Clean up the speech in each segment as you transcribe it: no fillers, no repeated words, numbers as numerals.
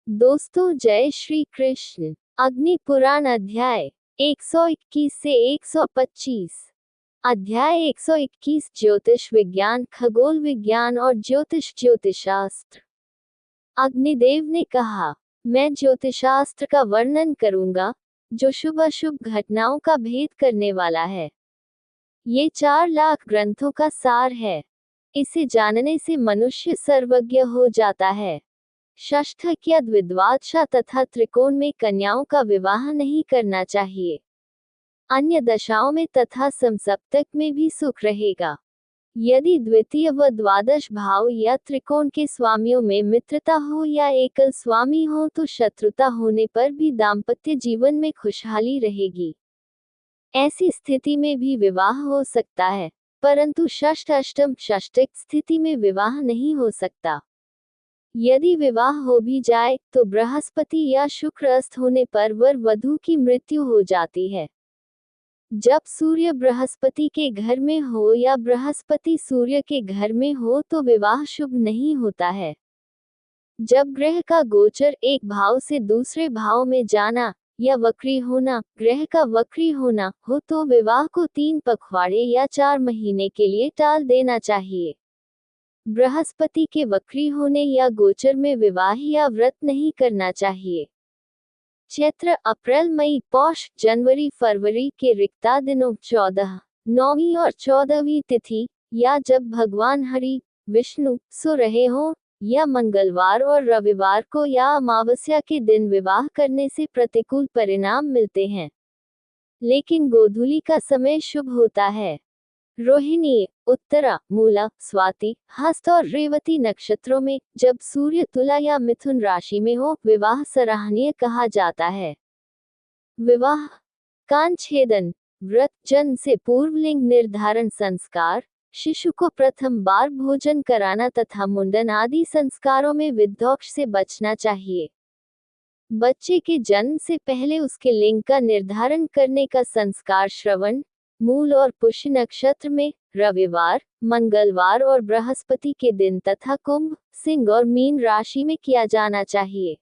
दोस्तों जय श्री कृष्ण। अग्नि पुराण अध्याय 121 से 125। अध्याय 121 ज्योतिष विज्ञान, खगोल विज्ञान और ज्योतिषास्त्र। अग्निदेव ने कहा, मैं ज्योतिषास्त्र का वर्णन करूंगा जो शुभ अशुभ घटनाओं का भेद करने वाला है। ये 4 लाख ग्रंथों का सार है। इसे जानने से मनुष्य सर्वज्ञ हो जाता है। षष्ठक द्विद्वादशा तथा त्रिकोण में कन्याओं का विवाह नहीं करना चाहिए। अन्य दशाओं में तथा समसप्तक में भी सुख रहेगा। यदि द्वितीय व द्वादश भाव या त्रिकोण के स्वामियों में मित्रता हो या एकल स्वामी हो तो शत्रुता होने पर भी दाम्पत्य जीवन में खुशहाली रहेगी। ऐसी स्थिति में भी विवाह हो सकता है, परंतु षष्ठ अष्टम षष्ठक स्थिति में विवाह नहीं हो सकता। यदि विवाह हो भी जाए तो बृहस्पति या शुक्र अस्त होने पर वर वधू की मृत्यु हो जाती है। जब सूर्य बृहस्पति के घर में हो या बृहस्पति सूर्य के घर में हो तो विवाह शुभ नहीं होता है। जब ग्रह का गोचर एक भाव से दूसरे भाव में जाना या वक्री होना, ग्रह का वक्री होना हो तो विवाह को 3 पखवाड़े या 4 महीने के लिए टाल देना चाहिए। बृहस्पति के वक्री होने या गोचर में विवाह या व्रत नहीं करना चाहिए। चैत्र, अप्रैल, मई, पौष, जनवरी, फरवरी के रिक्ता दिनों 14, 9वीं और 14वीं तिथि या जब भगवान हरि विष्णु सो रहे हों या मंगलवार और रविवार को या अमावस्या के दिन विवाह करने से प्रतिकूल परिणाम मिलते हैं, लेकिन गोधूली का समय शुभ होता है। रोहिणी, उत्तरा, मूला, स्वाति, हस्त और रेवती नक्षत्रों में जब सूर्य तुला या मिथुन राशि में हो विवाह सराहनीय कहा जाता है। विवाह, कांछेदन, व्रत, जन्म से पूर्व लिंग निर्धारण संस्कार, शिशु को प्रथम बार भोजन कराना तथा मुंडन आदि संस्कारों में विद्धौष से बचना चाहिए। बच्चे के जन्म से पहले उसके लिंग का निर्धारण करने का संस्कार श्रवण, मूल और पुष्य नक्षत्र में, रविवार, मंगलवार और बृहस्पति के दिन तथा कुंभ, सिंह और मीन राशि में किया जाना चाहिए।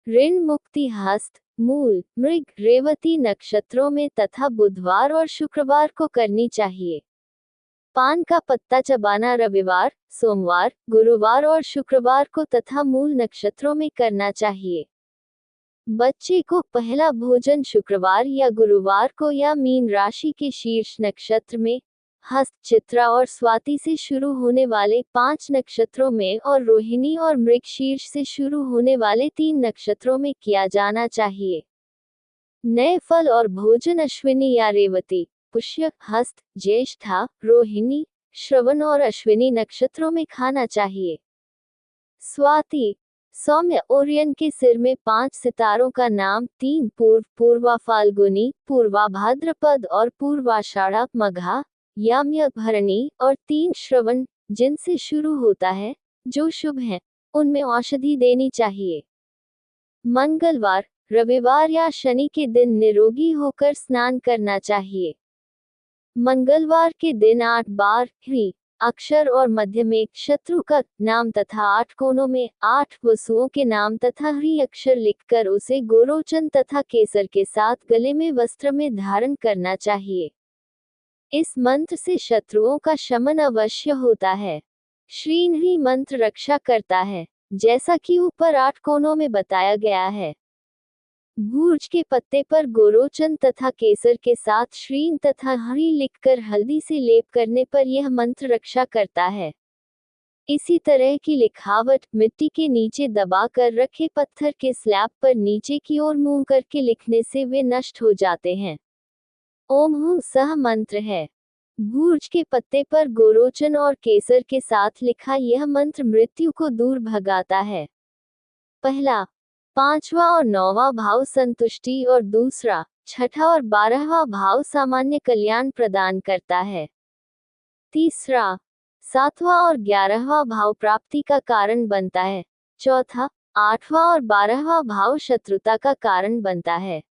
ऋण मुक्ति हस्त, मूल, मृग, रेवती नक्षत्रों में तथा बुधवार और शुक्रवार को करनी चाहिए। पान का पत्ता चबाना रविवार, सोमवार, गुरुवार और शुक्रवार को तथा मूल नक्षत्रों में करना चाहिए। बच्चे को पहला भोजन शुक्रवार या गुरुवार को या मीन राशि के शीर्ष नक्षत्र में, हस्त, चित्रा और स्वाति से शुरू होने वाले 5 नक्षत्रों में और रोहिणी और मृग शीर्ष से शुरू होने वाले 3 नक्षत्रों में किया जाना चाहिए। नए फल और भोजन अश्विनी या रेवती, पुष्य, हस्त, ज्येष्ठा, रोहिणी, श्रवण और अश्विनी नक्षत्रों में खाना चाहिए। स्वाति, सौम्य, ओरियन के सिर में 5 सितारों का नाम 3 पूर्व, पूर्वा फाल्गुनी, पूर्वा भाद्रपद और पूर्वाषाढ़ा, मघा, याम्य, भरणी और 3 श्रवण जिनसे शुरू होता है, जो शुभ हैं, उनमें औषधि देनी चाहिए। मंगलवार, रविवार या शनि के दिन निरोगी होकर स्नान करना चाहिए। मंगलवार के दिन 8 बार ह्री अक्षर और मध्य में शत्रु का नाम तथा 8 कोनों में 8 वसुओं के नाम तथा ह्री अक्षर लिखकर उसे गोरोचन तथा केसर के साथ गले में वस्त्र में धारण करना चाहिए। इस मंत्र से शत्रुओं का शमन अवश्य होता है। श्रीन्ह्री मंत्र रक्षा करता है, जैसा कि ऊपर 8 कोनों में बताया गया है। भूर्ज के पत्ते पर गोरोचन तथा केसर के साथ श्रीन तथा हरि लिखकर हल्दी से लेप करने पर यह मंत्र रक्षा करता है। इसी तरह की लिखावट मिट्टी के नीचे दबा कर रखे पत्थर के स्लैब पर नीचे की ओर मुंह करके लिखने से वे नष्ट हो जाते हैं। ओम हूं सह मंत्र है। भूर्ज के पत्ते पर गोरोचन और केसर के साथ लिखा यह मंत्र मृत्यु को दूर भगाता है। पहला, 5वां और 9वां भाव संतुष्टि और दूसरा, 6ठा और 12वां भाव सामान्य कल्याण प्रदान करता है। तीसरा, 7वां और 11वां भाव प्राप्ति का कारण बनता है। चौथा, 8वां और 12वां भाव शत्रुता का कारण बनता है।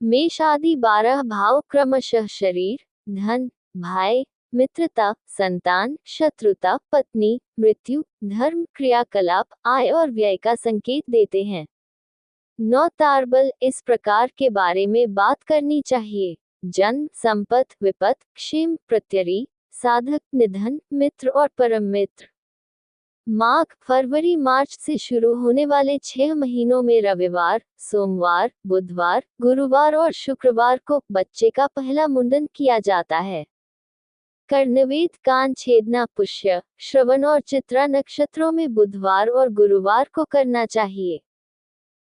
मेष आदि 12 भाव क्रमशः शरीर, धन, भाई, मित्रता, संतान, शत्रुता, पत्नी, मृत्यु, धर्म, क्रियाकलाप, आय और व्यय का संकेत देते हैं। 9 तारबल इस प्रकार के बारे में बात करनी चाहिए: जन्म, संपत्ति, विपत्ति, क्षेम, प्रत्यरी, साधक, निधन, मित्र और परम मित्र। माघ, फरवरी मार्च से शुरू होने वाले 6 महीनों में रविवार, सोमवार, बुधवार, गुरुवार और शुक्रवार को बच्चे का पहला मुंडन किया जाता है। कर्णवेद, कान छेदना पुष्य, श्रवण और चित्रा नक्षत्रों में बुधवार और गुरुवार को करना चाहिए।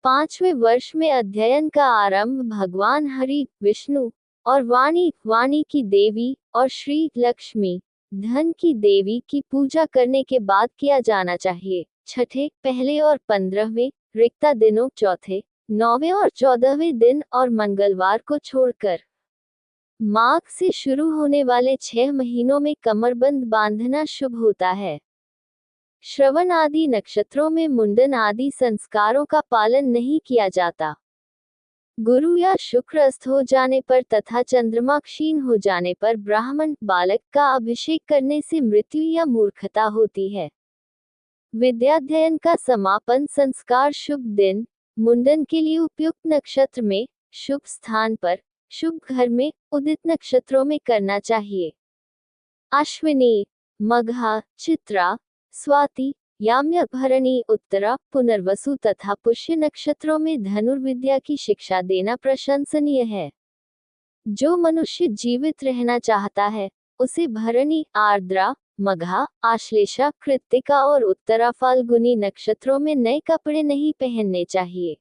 5वें वर्ष में अध्ययन का आरंभ भगवान हरि, विष्णु और वाणी की देवी और श्री लक्ष्मी, धन की देवी की पूजा करने के बाद किया जाना चाहिए। छठे, पहले और 15वें रिक्ता दिनों, चौथे, 9वें और 14वें दिन और मंगलवार को छोड़कर माघ से शुरू होने वाले 6 महीनों में कमरबंद बांधना शुभ होता है। श्रवण आदि नक्षत्रों में मुंडन आदि संस्कारों का पालन नहीं किया जाता। गुरु या शुक्र अस्त हो जाने पर तथा चंद्रमा क्षीण हो जाने पर ब्राह्मण बालक का अभिषेक करने से मृत्यु या मूर्खता होती है। विद्याध्ययन का समापन संस्कार शुभ दिन, मुंडन के लिए उपयुक्त नक्षत्र में, शुभ स्थान पर, शुभ घर में, उदित नक्षत्रों में करना चाहिए। अश्विनी, मघा, चित्रा, स्वाति, याम्य, भरणी, उत्तरा, पुनर्वसु तथा पुष्य नक्षत्रों में धनुर्विद्या की शिक्षा देना प्रशंसनीय है। जो मनुष्य जीवित रहना चाहता है उसे भरणी, आर्द्रा, मघा, आश्लेषा, कृत्तिका और उत्तरा फाल्गुनी नक्षत्रों में नए कपड़े नहीं पहनने चाहिए।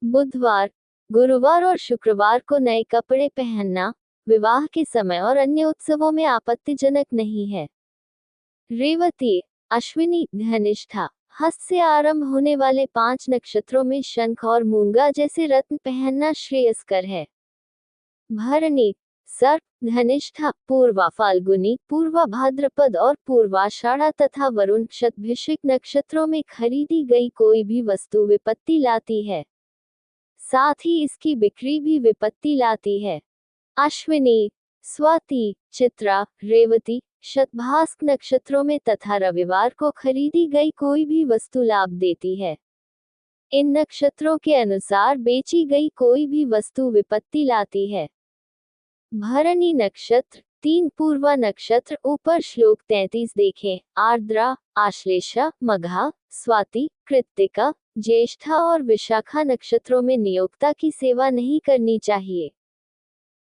बुधवार, गुरुवार और शुक्रवार को नए कपड़े पहनना विवाह के समय और अन्य उत्सवों में आपत्तिजनक नहीं है। रेवती, अश्विनी, धनिष्ठा, हस्त से आरंभ होने वाले 5 नक्षत्रों में शंख और मूंगा जैसे रत्न पहनना श्रेयस्कर है। भरणी, सर्प, धनिष्ठा, पूर्वा फाल्गुनी, पूर्वा भाद्रपद और पूर्वाषाढ़ा तथा वरुण, शतभिषिक नक्षत्रों में खरीदी गई कोई भी वस्तु विपत्ति लाती है, साथ ही इसकी बिक्री भी विपत्ति लाती है। अश्विनी, स्वाति, चित्रा, रेवती, शतभास्क नक्षत्रों में तथा रविवार को खरीदी गई कोई भी वस्तु लाभ देती है। इन नक्षत्रों के अनुसार बेची गई कोई भी वस्तु विपत्ति लाती है। भरणी नक्षत्र, 3 पूर्वा नक्षत्र, ऊपर श्लोक 33 देखें। आर्द्रा, आश्लेषा, मघा, स्वाति, कृत्तिका, ज्येष्ठा और विशाखा नक्षत्रों में नियोक्ता की सेवा नहीं करनी चाहिए।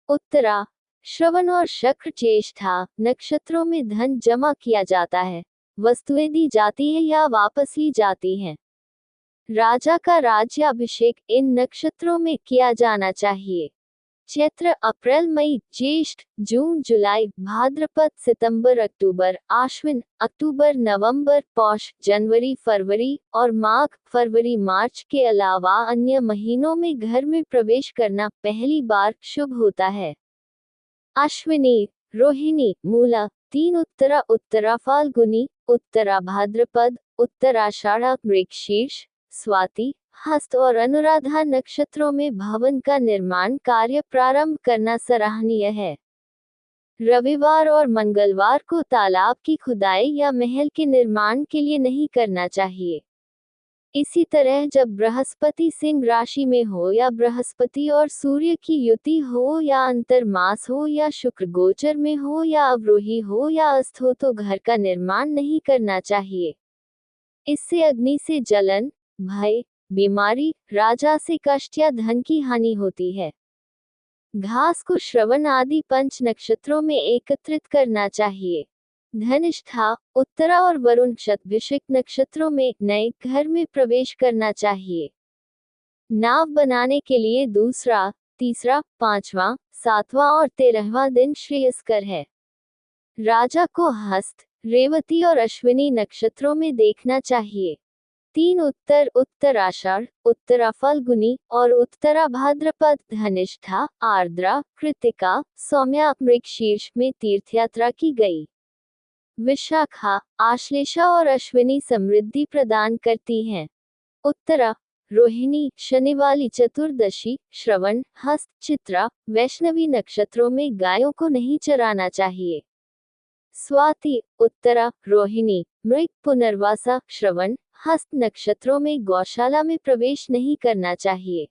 उत्तरा, श्रवण और शक्र, ज्येष्ठा नक्षत्रों में धन जमा किया जाता है, वस्तुएं दी जाती है या वापस ली जाती हैं। राजा का राज्याभिषेक इन नक्षत्रों में किया जाना चाहिए। चैत्र, अप्रैल, मई, ज्येष्ठ, जून, जुलाई, भाद्रपद, सितंबर, अक्टूबर, आश्विन, अक्टूबर, नवंबर, पौष, जनवरी, फरवरी और माघ, फरवरी, मार्च के अलावा अन्य महीनों में घर में प्रवेश करना पहली बार शुभ होता है। अश्विनी, रोहिणी, मूला, 3 उत्तरा, उत्तरा फाल्गुनी, उत्तरा भाद्रपद, उत्तराषाढ़ा, मृगशीर्ष, स्वाति, हस्त और अनुराधा नक्षत्रों में भवन का निर्माण कार्य प्रारंभ करना सराहनीय है। रविवार और मंगलवार को तालाब की खुदाई या महल के निर्माण के लिए नहीं करना चाहिए। इसी तरह जब बृहस्पति सिंह राशि में हो या बृहस्पति और सूर्य की युति हो या अंतर्मास हो या शुक्र गोचर में हो या अवरोही हो या अस्त हो तो घर का निर्माण नहीं करना चाहिए। इससे अग्नि से जलन, भय, बीमारी, राजा से कष्ट या धन की हानि होती है। घास को श्रवण आदि 5 नक्षत्रों में एकत्रित करना चाहिए। धनिष्ठा, उत्तरा और वरुण, शतभिषिक नक्षत्रों में नए घर में प्रवेश करना चाहिए। नाव बनाने के लिए दूसरा, तीसरा, 5वां, 7वां और 13वां दिन श्रेयस्कर है। राजा को हस्त, रेवती और अश्विनी नक्षत्रों में देखना चाहिए। 3 उत्तर, उत्तराषाढ़, उत्तरा फाल्गुनी और उत्तरा भाद्रपद, धनिष्ठा, आर्द्रा, कृत्तिका, सौम्या, मृगशीर्ष में तीर्थयात्रा की गई। विशाखा, आश्लेषा और अश्विनी समृद्धि प्रदान करती हैं। उत्तरा, रोहिणी, शनि वाली चतुर्दशी, श्रवण, हस्त, चित्रा, वैष्णवी नक्षत्रों में गायों को नहीं चराना चाहिए। स्वाति, उत्तरा, रोहिणी, मृग, पुनर्वासा, श्रवण, हस्त नक्षत्रों में गौशाला में प्रवेश नहीं करना चाहिए।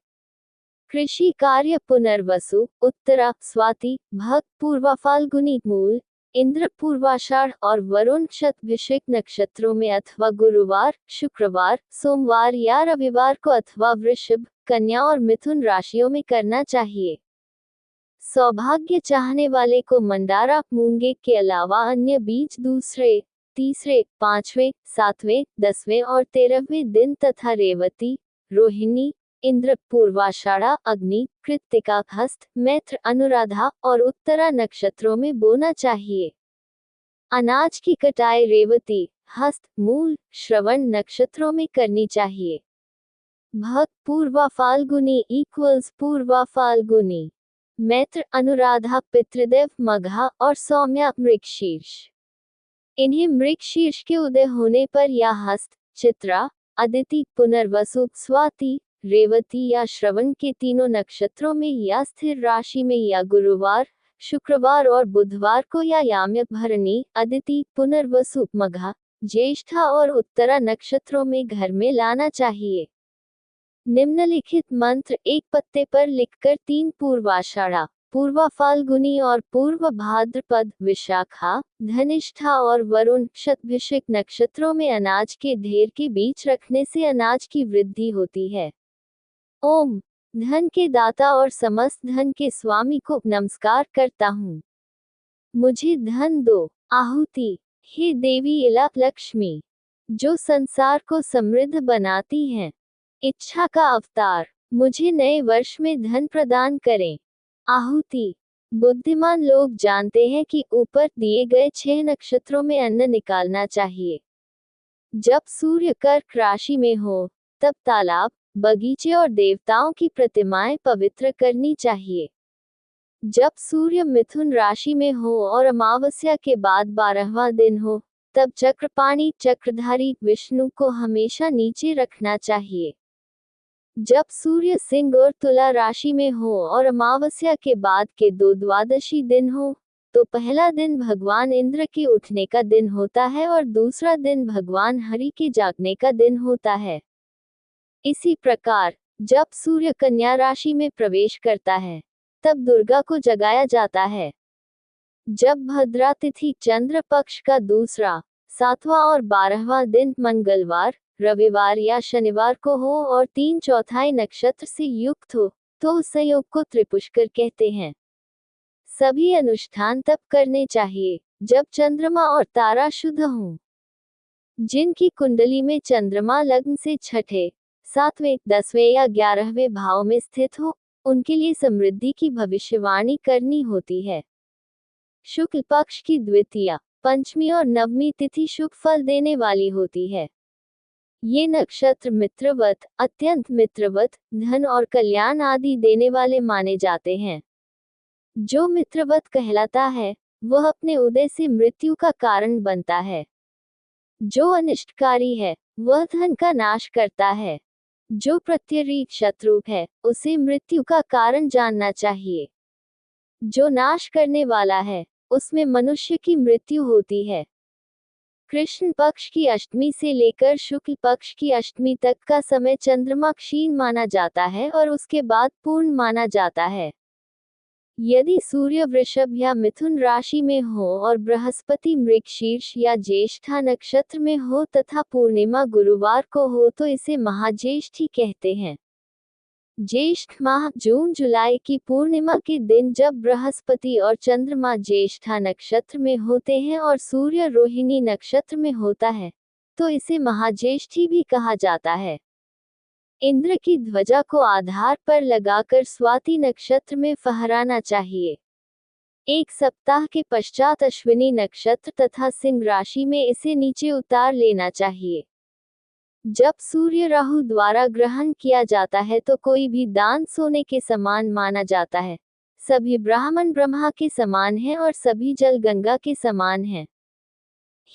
कृषि कार्य पुनर्वसु, उत्तरा, स्वाति, भग, पूर्वा फाल्गुनी, मूल, इंद्र, पूर्वाषाढ़ और वरुण शतभिषिक नक्षत्रों में अथवा गुरुवार, शुक्रवार, सोमवार या रविवार को अथवा वृषभ, कन्या और मिथुन राशियों में करना चाहिए। सौभाग्य चाहने वाले को मंदारा, मूंगे के अलावा अन्य बीज दूसरे, तीसरे, पांचवें, सातवें, 10वें और 13वें दिन तथा रेवती, रोहिणी, इंद्र, पूर्वाषाढ़ा, अग्नि, कृत्तिका, हस्त, मैत्र, अनुराधा और उत्तरा नक्षत्रों में बोना चाहिए। अनाज की कटाई रेवती, हस्त, मूल, श्रवण नक्षत्रों में करनी चाहिए। भग, पूर्वा फाल्गुनी इक्वल्स पूर्वा फाल्गुनी, मैत्र, अनुराधा, पितृदेव, मघा और सौम्या मृगशीर्ष। इन्हें मृगशीर्ष के उदय होने पर या हस्त, चित्रा, अदिति, पुनर्वसु, स्वाति, रेवती या श्रवण के तीनों नक्षत्रों में या स्थिर राशि में या गुरुवार, शुक्रवार और बुधवार को या याम्य, भरणी, अदिति, पुनर्वसु, मघा, ज्येष्ठा और उत्तरा नक्षत्रों में घर में लाना चाहिए। निम्नलिखित मंत्र एक पत्ते पर लिखकर 3 पूर्वाषाढ़ा, पूर्वा फाल्गुनी और पूर्व भाद्रपद, विशाखा, धनिष्ठा और वरुण शतभिषिक नक्षत्रों में अनाज के ढेर के बीच रखने से अनाज की वृद्धि होती है। ओम, धन के दाता और समस्त धन के स्वामी को नमस्कार करता हूँ। मुझे धन दो। आहुति, हे देवी इला लक्ष्मी, जो संसार को समृद्ध बनाती हैं, इच्छा का अवतार, मुझे नए वर्ष में धन प्रदान करें। आहुति, बुद्धिमान लोग जानते हैं कि ऊपर दिए गए 6 नक्षत्रों में अन्न निकालना चाहिए। जब सूर्य कर्क राशि में हो, तब तालाब, बगीचे और देवताओं की प्रतिमाएं पवित्र करनी चाहिए। जब सूर्य मिथुन राशि में हो और अमावस्या के बाद 12वां दिन हो, तब चक्रपाणी चक्रधारी विष्णु को हमेशा नीचे रखना चाहिए। जब सूर्य सिंह और तुला राशि में हो और अमावस्या के बाद के 2 द्वादशी दिन हो, तो पहला दिन भगवान इंद्र के उठने का दिन होता है और दूसरा दिन भगवान हरि के जागने का दिन होता है। इसी प्रकार जब सूर्य कन्या राशि में प्रवेश करता है, तब दुर्गा को जगाया जाता है। जब भद्रा तिथि चंद्र पक्ष का दूसरा, 7वां और 12वां दिन मंगलवार, रविवार या शनिवार को हो और 3/4 नक्षत्र से युक्त हो, तो उस संयोग को त्रिपुष्कर कहते हैं। सभी अनुष्ठान तब करने चाहिए जब चंद्रमा और तारा शुद्ध हों। जिनकी कुंडली में चंद्रमा लग्न से छठे, 7वें, 10वें या 11वें भाव में स्थित हो, उनके लिए समृद्धि की भविष्यवाणी करनी होती है। शुक्ल पक्ष की द्वितीया, पंचमी और नवमी तिथि शुभ फल देने वाली होती है। ये नक्षत्र मित्रवत, अत्यंत मित्रवत, धन और कल्याण आदि देने वाले माने जाते हैं। जो मित्रवत कहलाता है, वह अपने उदय से मृत्यु का कारण बनता है। जो अनिष्टकारी है, वह धन का नाश करता है। जो प्रत्यरीक शत्रु है, उसे मृत्यु का कारण जानना चाहिए। जो नाश करने वाला है, उसमें मनुष्य की मृत्यु होती है। कृष्ण पक्ष की अष्टमी से लेकर शुक्ल पक्ष की अष्टमी तक का समय चंद्रमा क्षीण माना जाता है और उसके बाद पूर्ण माना जाता है। यदि सूर्य वृषभ या मिथुन राशि में हो और बृहस्पति मृगशीर्ष या ज्येष्ठा नक्षत्र में हो तथा पूर्णिमा गुरुवार को हो, तो इसे महाज्येष्ठी कहते हैं। ज्येष्ठ माह जून जुलाई की पूर्णिमा के दिन जब बृहस्पति और चंद्रमा ज्येष्ठा नक्षत्र में होते हैं और सूर्य रोहिणी नक्षत्र में होता है, तो इसे महाज्येष्ठी भी कहा जाता है। इंद्र की ध्वजा को आधार पर लगाकर स्वाति नक्षत्र में फहराना चाहिए। 1 सप्ताह के पश्चात अश्विनी नक्षत्र तथा सिंह राशि में इसे नीचे उतार लेना चाहिए। जब सूर्य राहु द्वारा ग्रहण किया जाता है तो कोई भी दान सोने के समान माना जाता है। सभी ब्राह्मण ब्रह्मा के समान हैं और सभी जल गंगा के समान हैं।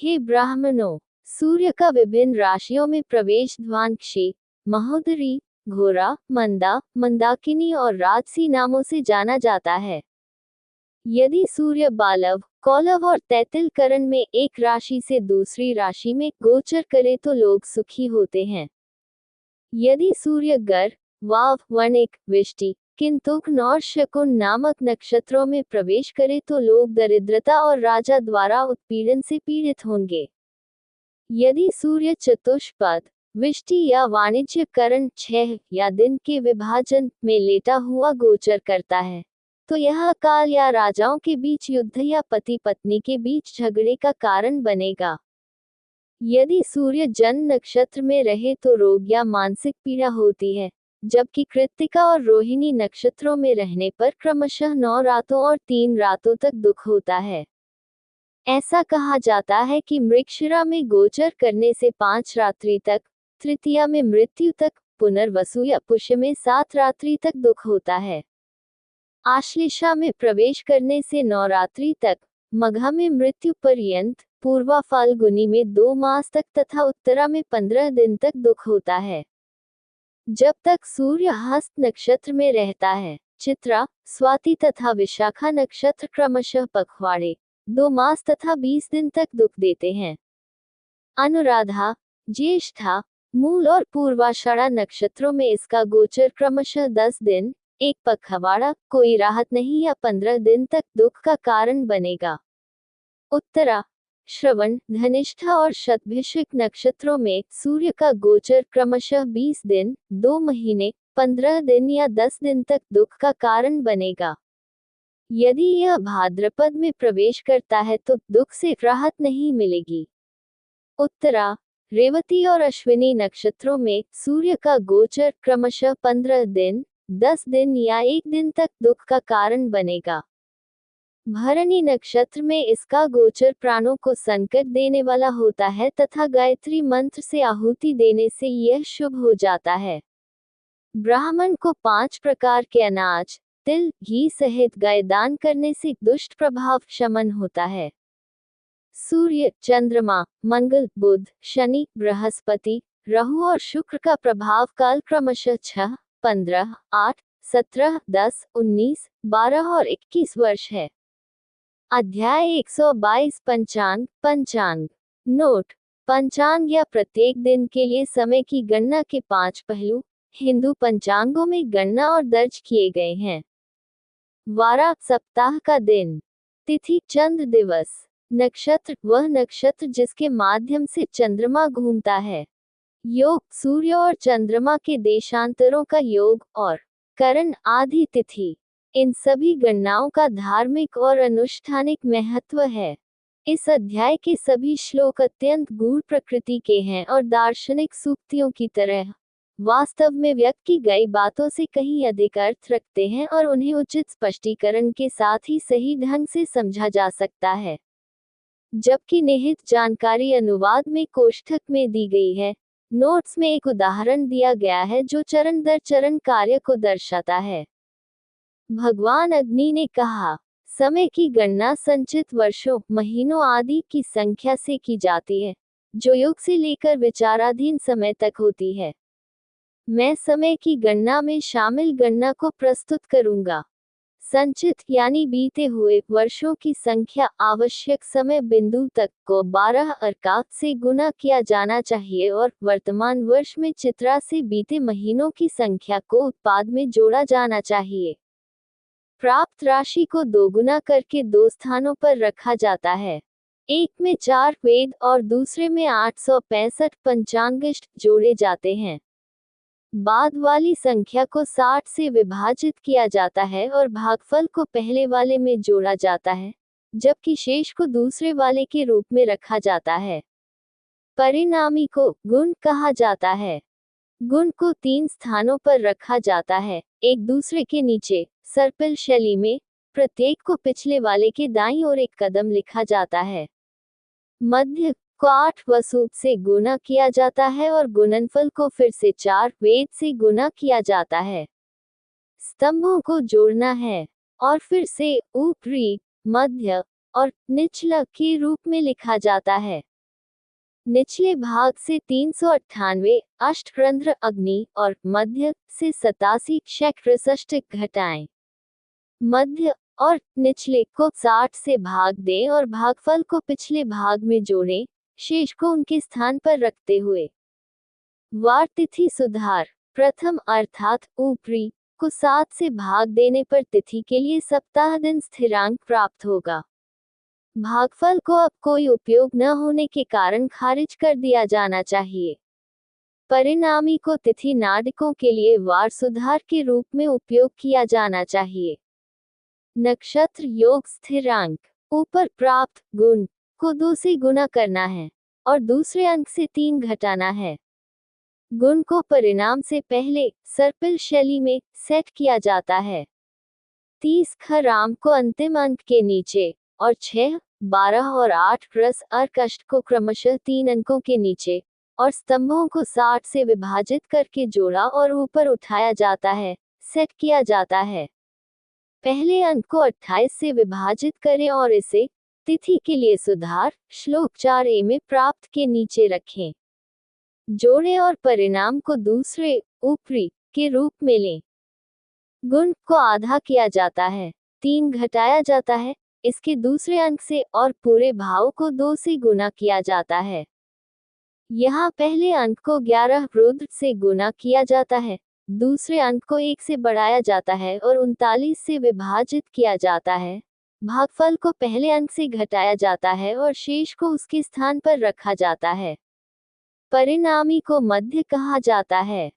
हे ब्राह्मणों, सूर्य का विभिन्न राशियों में प्रवेश ध्वांक्षी, महोदरी, घोरा, मंदा, मंदाकिनी और राजसी नामों से जाना जाता है। यदि सूर्य बालव, कौलव और तैतिल करण में एक राशि से दूसरी राशि में गोचर करे तो लोग सुखी होते हैं। यदि सूर्य गर, वाव, वणिक, विष्टि, किंतुक और शकुन नामक नक्षत्रों में प्रवेश करे तो लोग दरिद्रता और राजा द्वारा उत्पीड़न से पीड़ित होंगे। यदि सूर्य चतुष्पद, विष्टि या वाणिज्य करण 6 या दिन के विभाजन में लेटा हुआ गोचर करता है तो यह अकाल या राजाओं के बीच युद्ध या पति पत्नी के बीच झगड़े का कारण बनेगा। यदि सूर्य जन नक्षत्र में रहे तो रोग या मानसिक पीड़ा होती है, जबकि कृत्तिका और रोहिणी नक्षत्रों में रहने पर क्रमशः 9 रातों और 3 रातों तक दुख होता है। ऐसा कहा जाता है कि मृगशिरा में गोचर करने से 5 रात्रि तक, तृतीया में मृत्यु तक, पुनर्वसु या पुष्य में 7 रात्रि तक दुख होता है। आश्लेषा में प्रवेश करने से 9 रात्रि तक, मघा में मृत्यु पर्यंत, पूर्वा फाल्गुनी में 2 मास तक तथा उत्तरा में 15 दिन तक दुख होता है। जब तक सूर्य हस्त नक्षत्र में रहता है, चित्रा, स्वाति तथा विशाखा नक्षत्र क्रमशः पखवाड़े, 2 मास तथा 20 दिन तक दुख देते हैं। अनुराधा, ज्येष्ठा, मूल और पूर्वाषाढ़ा नक्षत्रों में इसका गोचर क्रमशः 10 दिन, 1 पखवाड़ा, कोई राहत नहीं या 15 दिन तक दुख का कारण बनेगा। उत्तरा, श्रवण, धनिष्ठा और शतभिषक नक्षत्रों में सूर्य का गोचर क्रमशः 20 दिन, 2 महीने, 15 दिन या 10 दिन तक दुख का कारण बनेगा। यदि यह भाद्रपद में प्रवेश करता है तो दुख से राहत नहीं मिलेगी। उत्तरा, रेवती और अश्विनी नक्षत्रों में सूर्य का गोचर क्रमशः 15 दिन, 10 दिन या 1 दिन तक दुख का कारण बनेगा। भरणी नक्षत्र में इसका गोचर प्राणों को संकट देने वाला होता है तथा गायत्री मंत्र से आहुति देने से यह शुभ हो जाता है। ब्राह्मण को 5 प्रकार के अनाज, तिल, घी सहित गाय दान करने से दुष्ट प्रभाव शमन होता है। सूर्य, चंद्रमा, मंगल, बुध, शनि, बृहस्पति, राहु और शुक्र का प्रभाव काल क्रमशः 6, 15, 8, 17, 10, 19, 12 और 21 वर्ष है। अध्याय 122 पंचांग। पंचांग नोट, पंचांग या प्रत्येक दिन के लिए समय की गणना के 5 पहलू हिंदू पंचांगों में गणना और दर्ज किए गए हैं। वारा, सप्ताह का दिन। तिथि, चंद्र दिवस। नक्षत्र, वह नक्षत्र जिसके माध्यम से चंद्रमा घूमता है। योग, सूर्य और चंद्रमा के देशांतरों का योग। और करण, आदि तिथि। इन सभी गणनाओं का धार्मिक और अनुष्ठानिक महत्व है। इस अध्याय के सभी श्लोक अत्यंत गूढ़ प्रकृति के हैं और दार्शनिक सूक्तियों की तरह वास्तव में व्यक्त की गई बातों से कहीं अधिक अर्थ रखते हैं और उन्हें उचित स्पष्टीकरण के साथ ही सही ढंग से समझा जा सकता है। जबकि निहित जानकारी अनुवाद में कोष्ठक में दी गई है, नोट्स में एक उदाहरण दिया गया है जो चरण दर चरण कार्य को दर्शाता है। भगवान अग्नि ने कहा, समय की गणना संचित वर्षों, महीनों आदि की संख्या से की जाती है, जो युग से लेकर विचाराधीन समय तक होती है। मैं समय की गणना में शामिल गणना को प्रस्तुत करूंगा। संचित यानी बीते हुए वर्षों की संख्या आवश्यक समय बिंदु तक को 12 अर्कात से गुना किया जाना चाहिए और वर्तमान वर्ष में चित्रा से बीते महीनों की संख्या को उत्पाद में जोड़ा जाना चाहिए। प्राप्त राशि को दोगुना करके 2 स्थानों पर रखा जाता है। एक में 4 वेद और दूसरे में 865 पंचांगिष्ट जोड़े जाते हैं। बाद वाली संख्या को 60 से विभाजित किया जाता है और भागफल को पहले वाले में जोड़ा जाता है, जबकि शेष को दूसरे वाले के रूप में रखा जाता है। परिणामी को गुण कहा जाता है। गुण को 3 स्थानों पर रखा जाता है, एक दूसरे के नीचे सर्पिल शैली में। प्रत्येक को पिछले वाले के दाईं ओर 1 कदम लिखा जाता है। मध्य को 8 वसूत से गुना किया जाता है और गुणनफल को फिर से 4 वेद से गुना किया जाता है। स्तंभों को जोड़ना है और फिर से ऊपरी, मध्य और निचला के रूप में लिखा जाता है। निचले भाग से 398 अष्टरंध्र अग्नि और मध्य से 87 क्षैत्रसष्टिक घटाएं। मध्य और निचले को 60 से भाग दें और भागफल को पिछले भाग में जोड़ें, शेष को उनके स्थान पर रखते हुए। वार तिथि सुधार। प्रथम अर्थात ऊपरी को 7 से भाग देने पर तिथि के लिए सप्ताह दिन स्थिरांक प्राप्त होगा। भागफल को अब कोई उपयोग न होने के कारण खारिज कर दिया जाना चाहिए। परिणामी को तिथि नाडिकों के लिए वार सुधार के रूप में उपयोग किया जाना चाहिए। नक्षत्र योग स्थिरांक। ऊपर प्राप्त गुण को 2 से गुना करना है और दूसरे अंक से 3 घटाना है। गुण को परिणाम से पहले सर्पिल शैली में सेट किया जाता है। 30 खराम को अंतिम अंक के नीचे और 6, 12 और 8 रस अर्क अष्ट को क्रमशः 3 अंकों के नीचे और स्तंभों को 60 से विभाजित करके जोड़ा और ऊपर उठाया जाता है, सेट किया जाता है। पहले अंक को 28 से विभाजित करें और इसे तिथि के लिए सुधार श्लोक 4a में प्राप्त के नीचे रखें। जोड़ें और परिणाम को दूसरे ऊपरी के रूप में लें। गुण को आधा किया जाता है, 3 घटाया जाता है इसके दूसरे अंक से और पूरे भाव को 2 से गुना किया जाता है। यहाँ पहले अंक को 11 रुद्र से गुना किया जाता है, दूसरे अंक को 1 से बढ़ाया जाता है और 39 से विभाजित किया जाता है। भागफल को पहले अंक से घटाया जाता है और शेष को उसके स्थान पर रखा जाता है। परिणामी को मध्य कहा जाता है।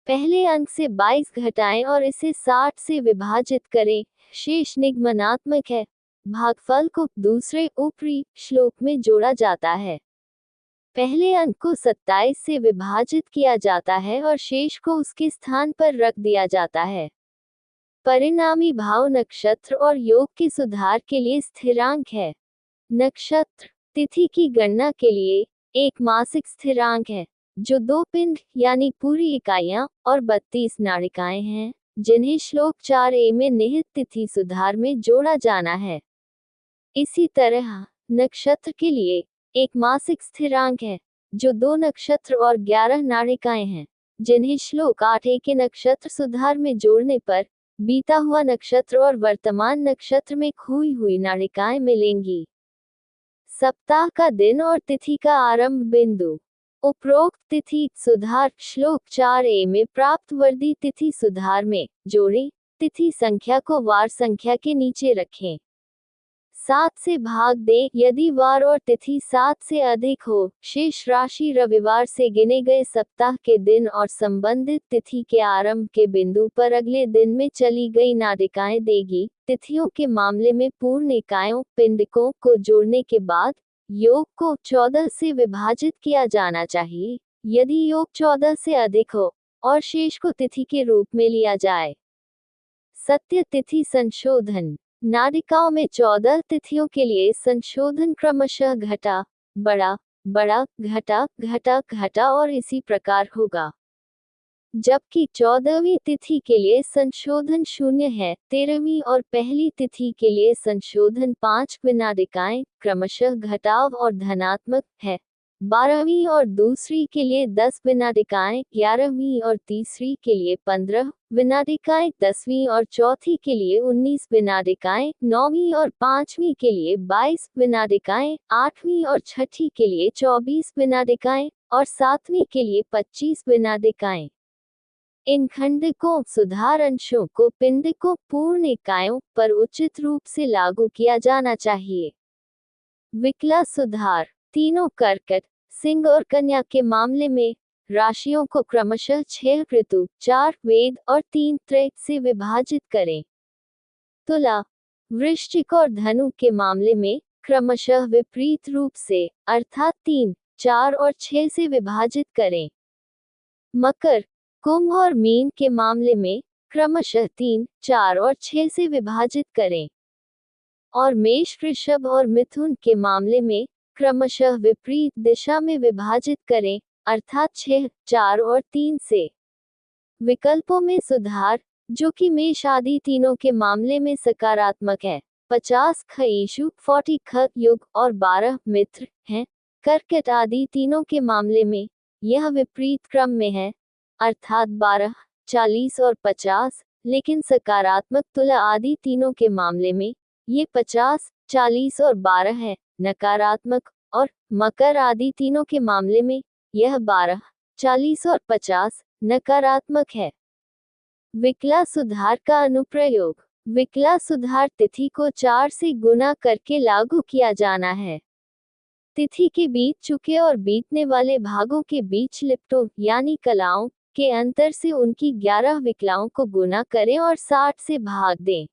पहले अंक से 22 घटाएं और इसे 60 से विभाजित करें, शेष निगमनात्मक है। भागफल को दूसरे ऊपरी श्लोक में जोड़ा जाता है। पहले अंक को 27 से विभाजित किया जाता है और शेष को उसके स्थान पर रख दिया जाता है। परिणामी भाव नक्षत्र और योग के सुधार के लिए स्थिरांक है। नक्षत्र तिथि की गणना के लिए एक मासिक स्थिरांक है, जो 2 पिंड यानी पूरी इकाइयां और 32 नाड़िकाएं हैं, जिन्हें श्लोक 4a में निहित तिथि सुधार में जोड़ा जाना है। इसी तरह नक्षत्र के लिए एक मासिक स्थिरांक है, जो 2 नक्षत्र और 11 नाड़िकाएं हैं, जिन्हें श्लोक 8a के नक्षत्र सुधार में जोड़ने पर बीता हुआ नक्षत्र और वर्तमान नक्षत्र में खोई हुई नाड़िकाएं मिलेंगी। सप्ताह का दिन और तिथि का आरंभ बिंदु। उपरोक्त तिथि सुधार श्लोक 4a में प्राप्त वर्दी तिथि सुधार में जोड़ें। तिथि संख्या को वार संख्या के नीचे रखें। 7 से भाग दें यदि वार और तिथि 7 से अधिक हो। शेष राशि रविवार से गिने गए सप्ताह के दिन और संबंधित तिथि के आरंभ के बिंदु पर अगले दिन में चली गई नाड़िकाएं देगी। तिथियों के मामले में पूर्ण इकाइयों पिंडकों को जोड़ने के बाद योग को 14 से विभाजित किया जाना चाहिए यदि योग 14 से अधिक हो और शेष को तिथि के रूप में लिया जाए। सत्य तिथि संशोधन। नाड़िकाओं में 14 तिथियों के लिए संशोधन क्रमशः घटा बड़ा बड़ा घटा घटा घटा और इसी प्रकार होगा, जबकि 14वीं तिथि के लिए संशोधन 0 है। 13वीं और पहली तिथि के लिए संशोधन 5 विनाडिकाएं क्रमशः घटाव और धनात्मक है। 12वीं और दूसरी के लिए 10 विनाडिकाएं, 11वीं और तीसरी के लिए 15 विनाडिकाएं, 10वीं और चौथी के लिए 19 विनाडिकाएं, 9वीं और 5वीं के लिए 22 विनाडिकाएं, 8वीं और छठी के लिए 24 विनाडिकाएं और 7वीं के लिए 25 विनाडिकाएं। इन खंडकों सुधार अंशों को पिंडकों पूर्ण इकाइयों पर उचित रूप से लागू किया जाना चाहिए। विकला सुधार। तीनों कर्कट, सिंह और कन्या के मामले में राशियों को क्रमशः 6 ऋतु, 4 वेद और 3 त्रय से विभाजित करें। तुला, वृश्चिक और धनु के मामले में क्रमशः विपरीत रूप से अर्थात 3, 4 और 6 से विभाजित करें। मकर, कुंभ और मीन के मामले में क्रमशः 3, 4 और 6 से विभाजित करें। और मेष, वृषभ और मिथुन के मामले में क्रमशः विपरीत दिशा में विभाजित करें अर्थात 6, 4 और 3 से। विकल्पों में सुधार, जो कि मेष आदि तीनों के मामले में सकारात्मक है, 50 ख ईशु 40 ख युग और 12 मित्र हैं। कर्कट आदि तीनों के मामले में यह विपरीत क्रम में है अर्थात 12, 40 और 50, लेकिन सकारात्मक तुला आदि तीनों के मामले में ये 50, 40 और 12 है। नकारात्मक और मकर आदि तीनों के मामले में यह 12, 40 और 50 नकारात्मक है। विकला सुधार का अनुप्रयोग। विकला सुधार तिथि को 4 से गुना करके लागू किया जाना है। तिथि के बीत चुके और बीतने वाले भागों के बीच लिप्टों यानी कलाओं के अंतर से उनकी 11 विकलाओं को गुना करें और 60 से भाग दें।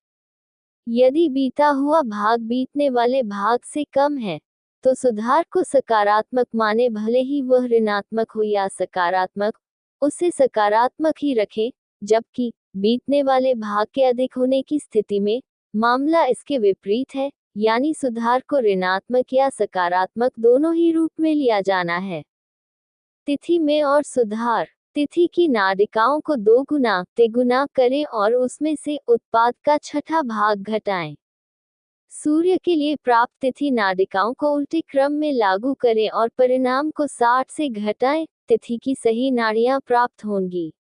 यदि बीता हुआ भाग बीतने वाले भाग से कम है तो सुधार को सकारात्मक माने, भले ही वह ऋणात्मक हो या सकारात्मक, उसे सकारात्मक ही रखें। जबकि बीतने वाले भाग के अधिक होने की स्थिति में मामला इसके विपरीत है, यानी सुधार को ऋणात्मक या सकारात्मक दोनों ही रूप में लिया जाना है। तिथि में और सुधार। तिथि की नाडिकाओं को 2 गुना, तिगुना करें और उसमें से उत्पाद का छठा भाग घटाएं। सूर्य के लिए प्राप्त तिथि नाडिकाओं को उल्टे क्रम में लागू करें और परिणाम को 60 से घटाएं। तिथि की सही नाड़ियां प्राप्त होंगी।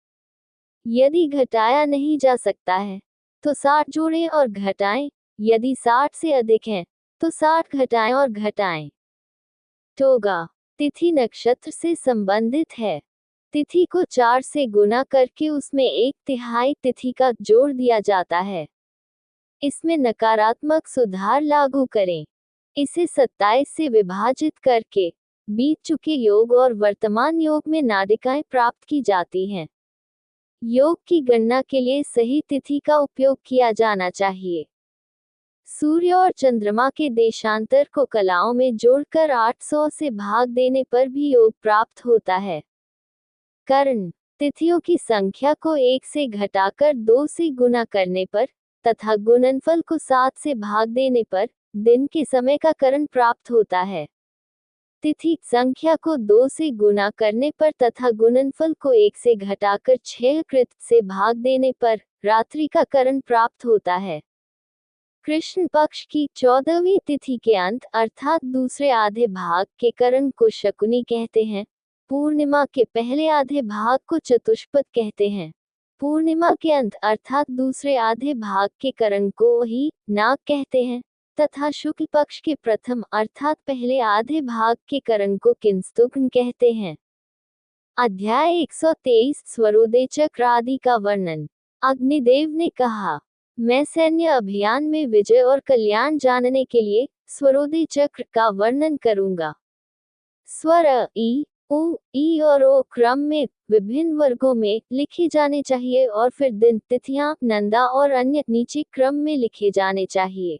यदि घटाया नहीं जा सकता है तो 60 जोड़ें और घटाएं। यदि 60 से अधिक है तो 60 घटाएं और घटाएं। टोगा। तिथि नक्षत्र से संबंधित है। तिथि को 4 से गुना करके उसमें 1/3 तिथि का जोड़ दिया जाता है। इसमें नकारात्मक सुधार लागू करें। इसे 27 से विभाजित करके बीत चुके योग और वर्तमान योग में नाडिकाएं प्राप्त की जाती हैं। योग की गणना के लिए सही तिथि का उपयोग किया जाना चाहिए। सूर्य और चंद्रमा के देशांतर को कलाओं में जोड़कर 800 से भाग देने पर भी योग प्राप्त होता है। करण। तिथियों की संख्या को 1 से घटाकर 2 से गुना करने पर तथा गुणनफल को 7 से भाग देने पर दिन के समय का करण प्राप्त होता है। तिथि संख्या को 2 से गुना करने पर तथा गुणनफल को 1 से घटाकर 6 कृत से भाग देने पर रात्रि का करण प्राप्त होता है। कृष्ण पक्ष की 14वीं तिथि के अंत अर्थात दूसरे आधे भाग के करण को शकुनी कहते हैं। पूर्णिमा के पहले आधे भाग को चतुष्पद कहते हैं। पूर्णिमा के अंत अर्थात दूसरे आधे भाग के करण को ही नाग कहते हैं तथा शुक्ल पक्ष के प्रथम अर्थात पहले आधे भाग के करण को किंस्तुघ्न कहते हैं। अध्याय 123 स्वरोदय चक्र आदि का वर्णन। अग्निदेव ने कहा, मैं सैन्य अभियान में विजय और कल्याण जानने के लिए स्वरोदय चक्र का वर्णन करूंगा। स्वर अ, ई, उ, ई और ओ क्रम में विभिन्न वर्गों में लिखे जाने चाहिए और फिर दिन, तिथियां, नंदा और अन्य नीचे क्रम में लिखे जाने चाहिए।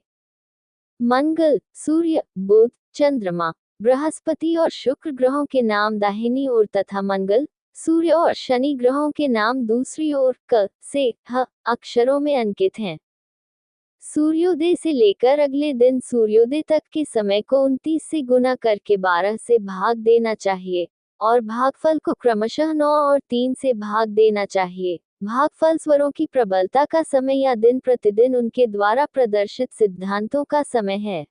मंगल, सूर्य, बुध, चंद्रमा, बृहस्पति और शुक्र ग्रहों के नाम दाहिनी ओर तथा मंगल, सूर्य और शनि ग्रहों के नाम दूसरी ओर क से ह अक्षरों में अंकित हैं। सूर्योदय से लेकर अगले दिन सूर्योदय तक के समय को 29 से गुना करके 12 से भाग देना चाहिए और भागफल को क्रमशः 9 और 3 से भाग देना चाहिए। भागफल स्वरों की प्रबलता का समय या दिन प्रतिदिन उनके द्वारा प्रदर्शित सिद्धांतों का समय है।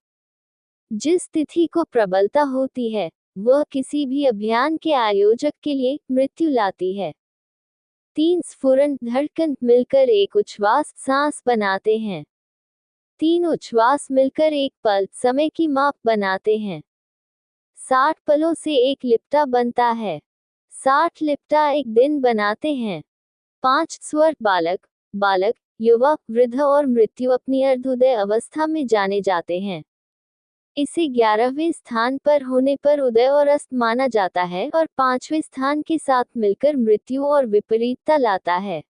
जिस तिथि को प्रबलता होती है वह किसी भी अभियान के आयोजक के लिए मृत्यु लाती है। 3 स्फुरन धड़कन मिलकर एक उच्छ्वास सांस बनाते हैं। 3 उच्छ्वास मिलकर एक पल समय की माप बनाते हैं। 60 पलों से एक लिप्टा बनता है। 60 लिप्टा एक दिन बनाते हैं। 5 स्वर बालक, बालक, युवा, वृद्ध और मृत्यु अपनी अर्धोदय अवस्था में जाने जाते हैं। इसे 11वें स्थान पर होने पर उदय और अस्त माना जाता है और 5वें स्थान के साथ मिलकर मृत्यु और विपरीतता लाता है।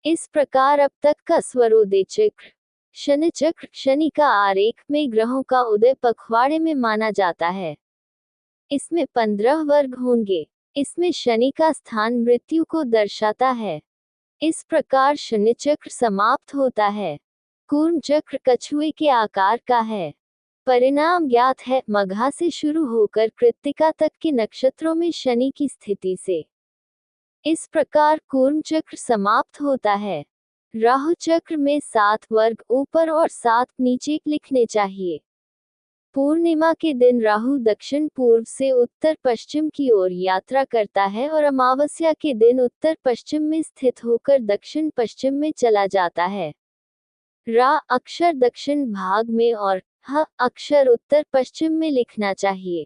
इस प्रकार अब तक का स्वरोदय चक्र शनि चक्र, शनि का आरेख में ग्रहों का उदय पखवाड़े में माना जाता है। इसमें 15 वर्ग होंगे। इसमें शनि का स्थान मृत्यु को दर्शाता है। इस प्रकार शनि चक्र समाप्त होता है। कूर्म चक्र कछुए के आकार का है। परिणाम ज्ञात है, मघा से शुरू होकर कृत्तिका तक के नक्षत्रों में शनि की स्थिति से। इस प्रकार कूर्म चक्र समाप्त होता है। राहु चक्र में 7 वर्ग ऊपर और 7 नीचे लिखने चाहिए। पूर्णिमा के दिन राहु दक्षिण पूर्व से उत्तर पश्चिम की ओर यात्रा करता है और अमावस्या के दिन उत्तर पश्चिम में स्थित होकर दक्षिण पश्चिम में चला जाता है। रा अक्षर दक्षिण भाग में और ह अक्षर उत्तर पश्चिम में लिखना चाहिए।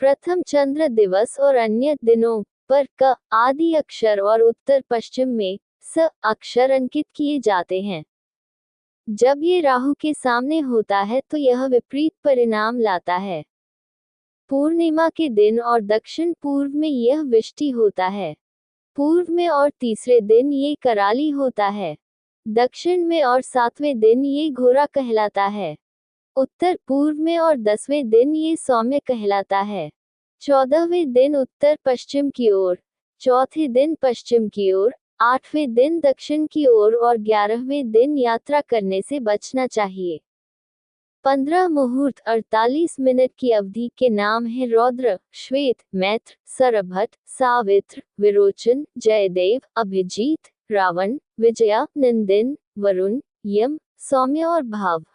प्रथम चंद्र दिवस और अन्य दिनों पर क आदि अक्षर और उत्तर पश्चिम में स अक्षर अंकित किए जाते हैं। जब ये राहु के सामने होता है तो यह विपरीत परिणाम लाता है। पूर्णिमा के दिन और दक्षिण पूर्व में यह विष्टि होता है। पूर्व में और तीसरे दिन ये कराली होता है। दक्षिण में और 7वें दिन ये घोरा कहलाता है। उत्तर पूर्व में और 10वें दिन ये सौम्य कहलाता है। 14वें दिन उत्तर पश्चिम की ओर, चौथे दिन पश्चिम की ओर, 8वें दिन दक्षिण की ओर और 11वें दिन यात्रा करने से बचना चाहिए। 15 मुहूर्त 48 मिनट की अवधि के नाम है रौद्र, श्वेत, मैत्र, सरभट, सावित्र, विरोचन, जयदेव, अभिजीत, रावण, विजया, निंदिन, वरुण, यम, सौम्य और भाव।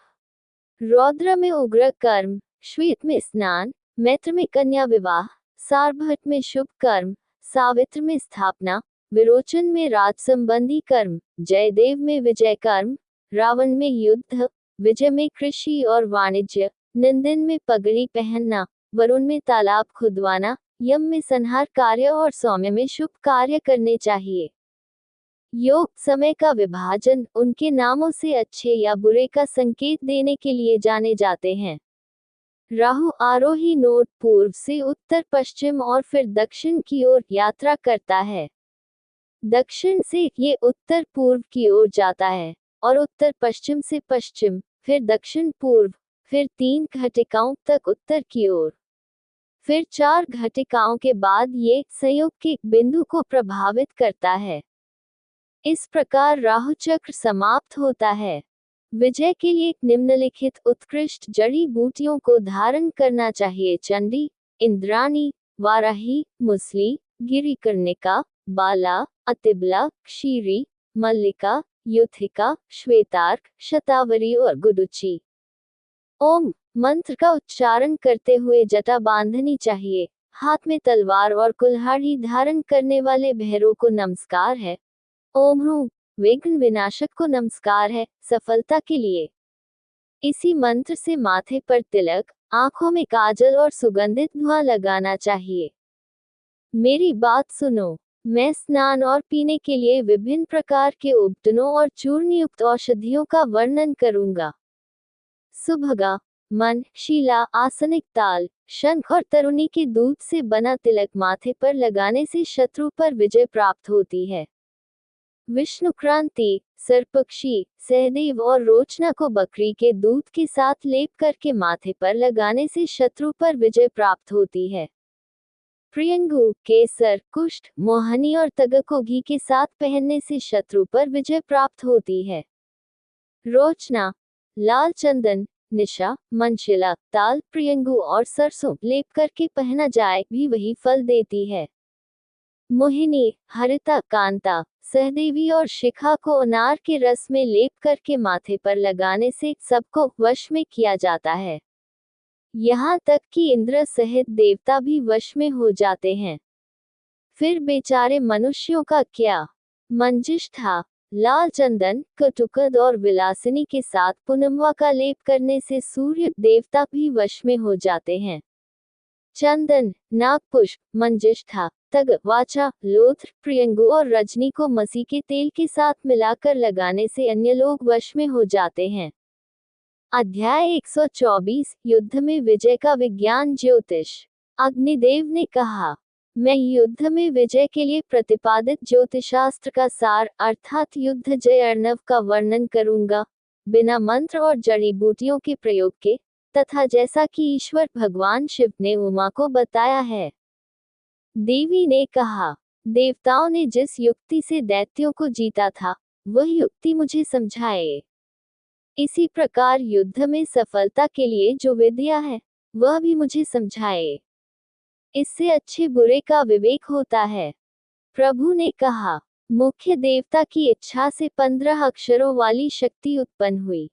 रौद्र में उग्र कर्म, श्वेत में स्नान, मैत्र में कन्या विवाह, सारभट में शुभ कर्म, सावित्र में स्थापना, विरोचन में राज संबंधी कर्म, जयदेव में विजय कर्म, रावण में युद्ध, विजय में कृषि और वाणिज्य, निंदिन में पगड़ी पहनना, वरुण में तालाब खुदवाना, यम में संहार कार्य और सौम्य में शुभ कार्य करने चाहिए। योग समय का विभाजन उनके नामों से अच्छे या बुरे का संकेत देने के लिए जाने जाते हैं। राहु आरोही नोट पूर्व से उत्तर पश्चिम और फिर दक्षिण की ओर यात्रा करता है। दक्षिण से ये उत्तर पूर्व की ओर जाता है और उत्तर पश्चिम से पश्चिम, फिर दक्षिण पूर्व, फिर 3 घटिकाओं तक उत्तर की ओर, फिर 4 घटिकाओं के बाद ये संयोग के बिंदु को प्रभावित करता है। इस प्रकार राहु चक्र समाप्त होता है। विजय के लिए निम्नलिखित उत्कृष्ट जड़ी बूटियों को धारण करना चाहिए: चंडी, इंद्राणी, वाराही, मुसली, गिरिकर्णिका, बाला, अतिबला, क्षीरी, मल्लिका, युथिका, श्वेतार्क, शतावरी और गुडुची। ओम मंत्र का उच्चारण करते हुए जटा बांधनी चाहिए। हाथ में तलवार और कुल्हाड़ी धारण करने वाले भैरव को नमस्कार है। ओम ह्रूं विघ्न विनाशक को नमस्कार है, सफलता के लिए। इसी मंत्र से माथे पर तिलक, आंखों में काजल और सुगंधित धुआं लगाना चाहिए। मेरी बात सुनो, मैं स्नान और पीने के लिए विभिन्न प्रकार के उपटनों और चूर्ण युक्त औषधियों का वर्णन करूंगा। सुभगा, मन, शीला, आसनिक ताल, शंख और तरुणी के दूध से बना तिलक माथे पर लगाने से शत्रु पर विजय प्राप्त होती है। विष्णु क्रांति, सर्पक्षी, सहदेव और रोचना को बकरी के दूध के साथ लेप करके माथे पर लगाने से शत्रु पर विजय प्राप्त होती है। प्रियंगु, केसर, कुष्ठ, मोहनी और तग को घी के साथ पहनने से शत्रु पर विजय प्राप्त होती है। रोचना, लाल चंदन, निशा, मनशिला, ताल, प्रियंगु और सरसों लेप करके पहना जाए भी वही फल देती है। मोहिनी, हरिता, कांता, सहदेवी और शिखा को अनार के रस में लेप करके माथे पर लगाने से सबको वश में किया जाता है। यहाँ तक कि इंद्र सहित देवता भी वश में हो जाते हैं। फिर बेचारे मनुष्यों का क्या? मंजिष्ठा, लाल चंदन, कटुकद और विलासिनी के साथ पुनमवा का लेप करने से सूर्य देवता भी वश में हो जाते हैं। चंदन, नागपुष्प, मंजिष्ठा, तग, वाचा, लोथ, प्रियंगु और रजनी को मसी के तेल के साथ मिलाकर लगाने से अन्य लोग वश में हो जाते हैं। अध्याय 124, युद्ध में विजय का विज्ञान। ज्योतिष। अग्निदेव ने कहा, मैं युद्ध में विजय के लिए प्रतिपादित ज्योतिषास्त्र का सार अर्थात युद्ध जय अर्णव का वर्णन करूंगा, बिना मंत्र और जड़ी बूटियों के प्रयोग के, तथा जैसा कि ईश्वर भगवान शिव ने उमा को बताया है। देवी ने कहा, देवताओं ने जिस युक्ति से दैत्यों को जीता था, वह युक्ति मुझे समझाए। इसी प्रकार युद्ध में सफलता के लिए जो विद्या है, वह भी मुझे समझाए। इससे अच्छे बुरे का विवेक होता है। प्रभु ने कहा, मुख्य देवता की इच्छा से 15 अक्षरों वाली शक्ति उत्पन्न हुई।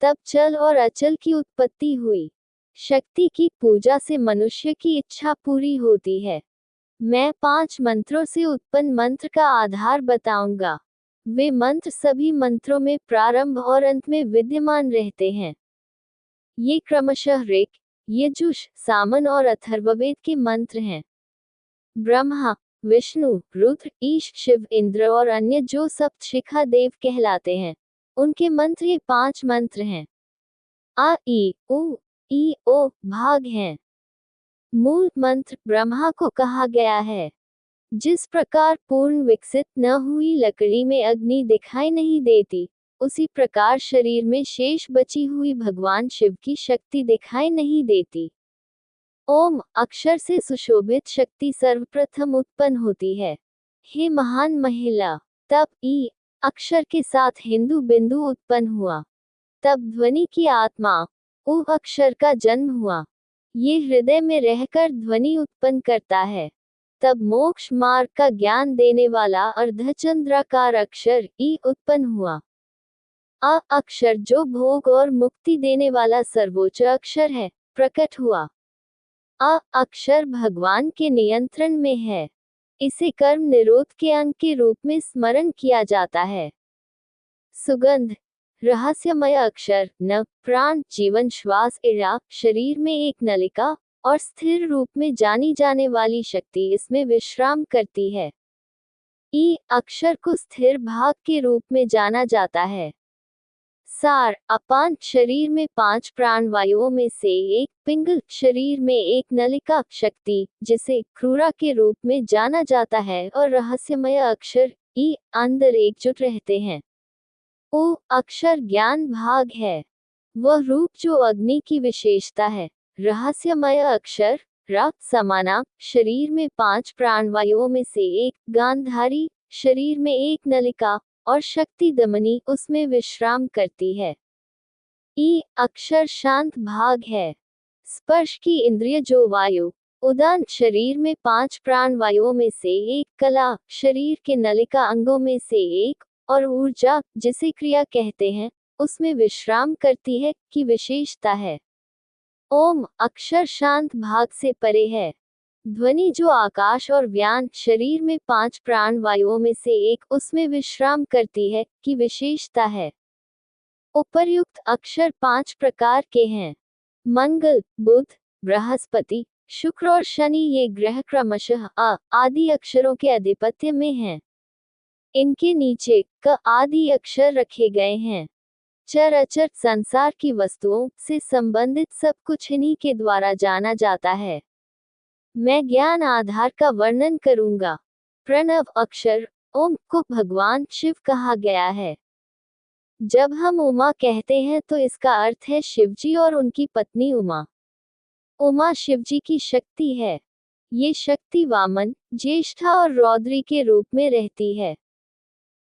तब चल और अचल की उत्पत्ति हुई। शक्ति की पूजा से मनुष्य की इच्छा पूरी होती है। मैं 5 मंत्रों से उत्पन्न मंत्र का आधार बताऊंगा। वे मंत्र सभी मंत्रों में प्रारंभ और अंत में विद्यमान रहते हैं। ये क्रमशः ऋक्, यजुः, सामन और अथर्ववेद के मंत्र हैं। ब्रह्मा, विष्णु, रुद्र, ईश, शिव, इंद्र और अन्य जो सप्तशिखा देव कहलाते हैं, उनके मंत्र ये 5 मंत्र हैं। आ ई ओ भाग हैं। मूल मंत्र ब्रह्मा को कहा गया है। जिस प्रकार पूर्ण विकसित न हुई लकड़ी में अग्नि दिखाई नहीं देती, उसी प्रकार शरीर में शेष बची हुई भगवान शिव की शक्ति दिखाई नहीं देती। ओम अक्षर से सुशोभित शक्ति सर्वप्रथम उत्पन्न होती है। हे महान महिला, तब ई अक्षर के साथ हिंदू बिंदु उत्पन्न हुआ। तब ध्वनि की आत्मा उ अक्षर का जन्म हुआ। ये हृदय में रहकर ध्वनि उत्पन्न करता है। तब मोक्ष मार्ग का ज्ञान देने वाला अर्धचंद्राकार अक्षर ई उत्पन्न हुआ। अ अक्षर जो भोग और मुक्ति देने वाला सर्वोच्च अक्षर है, प्रकट हुआ। अ अक्षर भगवान के नियंत्रण में है। इसे कर्म निरोध के अंग के रूप में स्मरण किया जाता है। सुगंध रहस्यमय अक्षर न प्राण जीवन श्वास इरा शरीर में एक नलिका और स्थिर रूप में जानी जाने वाली शक्ति इसमें विश्राम करती है। ई अक्षर को स्थिर भाग के रूप में जाना जाता है। सार अपान शरीर में 5 प्राणवायुओं में से एक, पिंगल शरीर में एक नलिका शक्ति जिसे क्रूरा के रूप में जाना जाता है और रहस्यमय अक्षर ई अंदर एकजुट रहते हैं। ओ अक्षर ज्ञान भाग है, वह रूप जो अग्नि की विशेषता है। रहस्यमय अक्षर र समाना शरीर में 5 प्राणवायुओं में से एक, गांधारी शरीर में एक नलिका और शक्ति दमनी उसमें विश्राम करती है। ई अक्षर शांत भाग है। स्पर्श की इंद्रिय जो वायु उदान शरीर में 5 प्राणवायुओं में से एक, कला शरीर के नलिका अंगों में से एक और ऊर्जा जिसे क्रिया कहते हैं उसमें विश्राम करती है की विशेषता है। ओम अक्षर शांत भाग से परे है। ध्वनि जो आकाश और व्यान शरीर में 5 प्राणवायुओं में से एक उसमें विश्राम करती है की विशेषता है। उपर्युक्त अक्षर 5 प्रकार के हैं। मंगल, बुध, बृहस्पति, शुक्र और शनि ये ग्रह क्रमशः अ आदि अक्षरों के आधिपत्य में हैं। इनके नीचे क आदि अक्षर रखे गए हैं। चर अचर संसार की वस्तुओं से संबंधित सब कुछ इन्हीं के द्वारा जाना जाता है। मैं ज्ञान आधार का वर्णन करूंगा। प्रणव अक्षर ओम को भगवान शिव कहा गया है। जब हम उमा कहते हैं तो इसका अर्थ है शिवजी और उनकी पत्नी उमा। उमा शिवजी की शक्ति है। ये शक्ति वामन, ज्येष्ठा और रौद्री के रूप में रहती है।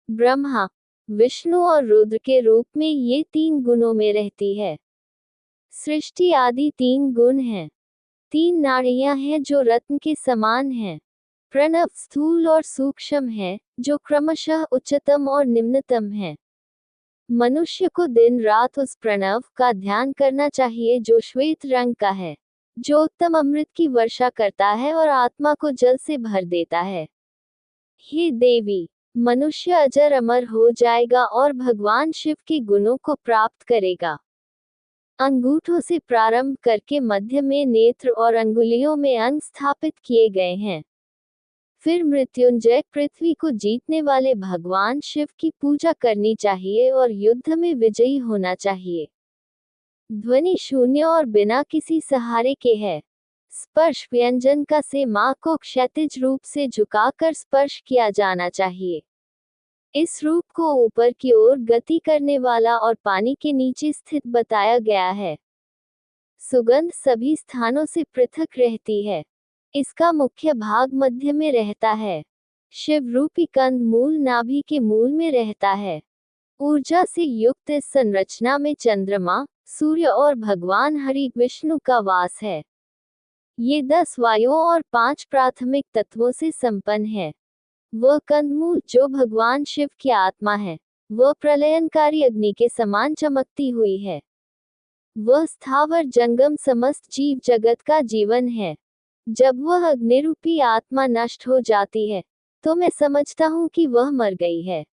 ब्रह्मा, विष्णु और रुद्र के रूप में ये 3 गुणों में रहती है। सृष्टि आदि 3 गुण हैं। 3 नाड़ियां हैं जो रत्न के समान हैं। प्रणव स्थूल और सूक्ष्म है, जो क्रमशः उच्चतम और निम्नतम है। मनुष्य को दिन रात उस प्रणव का ध्यान करना चाहिए जो श्वेत रंग का है, जो उत्तम अमृत की वर्षा करता है और आत्मा को जल से भर देता है। हे देवी, मनुष्य अजर अमर हो जाएगा और भगवान शिव के गुणों को प्राप्त करेगा। अंगूठों से प्रारंभ करके मध्य में नेत्र और अंगुलियों में अंग स्थापित किए गए हैं। फिर मृत्युंजय पृथ्वी को जीतने वाले भगवान शिव की पूजा करनी चाहिए और युद्ध में विजयी होना चाहिए। ध्वनि शून्य और बिना किसी सहारे के है। स्पर्श व्यंजन का से मां को क्षैतिज रूप से झुकाकर स्पर्श किया जाना चाहिए। इस रूप को ऊपर की ओर गति करने वाला और पानी के नीचे स्थित बताया गया है। सुगंध सभी स्थानों से पृथक रहती है। इसका मुख्य भाग मध्य में रहता है। शिव रूपी कंद मूल नाभि के मूल में रहता है। ऊर्जा से युक्त इस संरचना में चंद्रमा, सूर्य और भगवान हरि विष्णु का वास है। ये 10 वायुओं और 5 प्राथमिक तत्वों से संपन्न है। वह कंदमूल जो भगवान शिव की आत्मा है, वह प्रलयनकारी अग्नि के समान चमकती हुई है। वह स्थावर जंगम समस्त जीव जगत का जीवन है। जब वह अग्निरूपी आत्मा नष्ट हो जाती है तो मैं समझता हूँ कि वह मर गई है।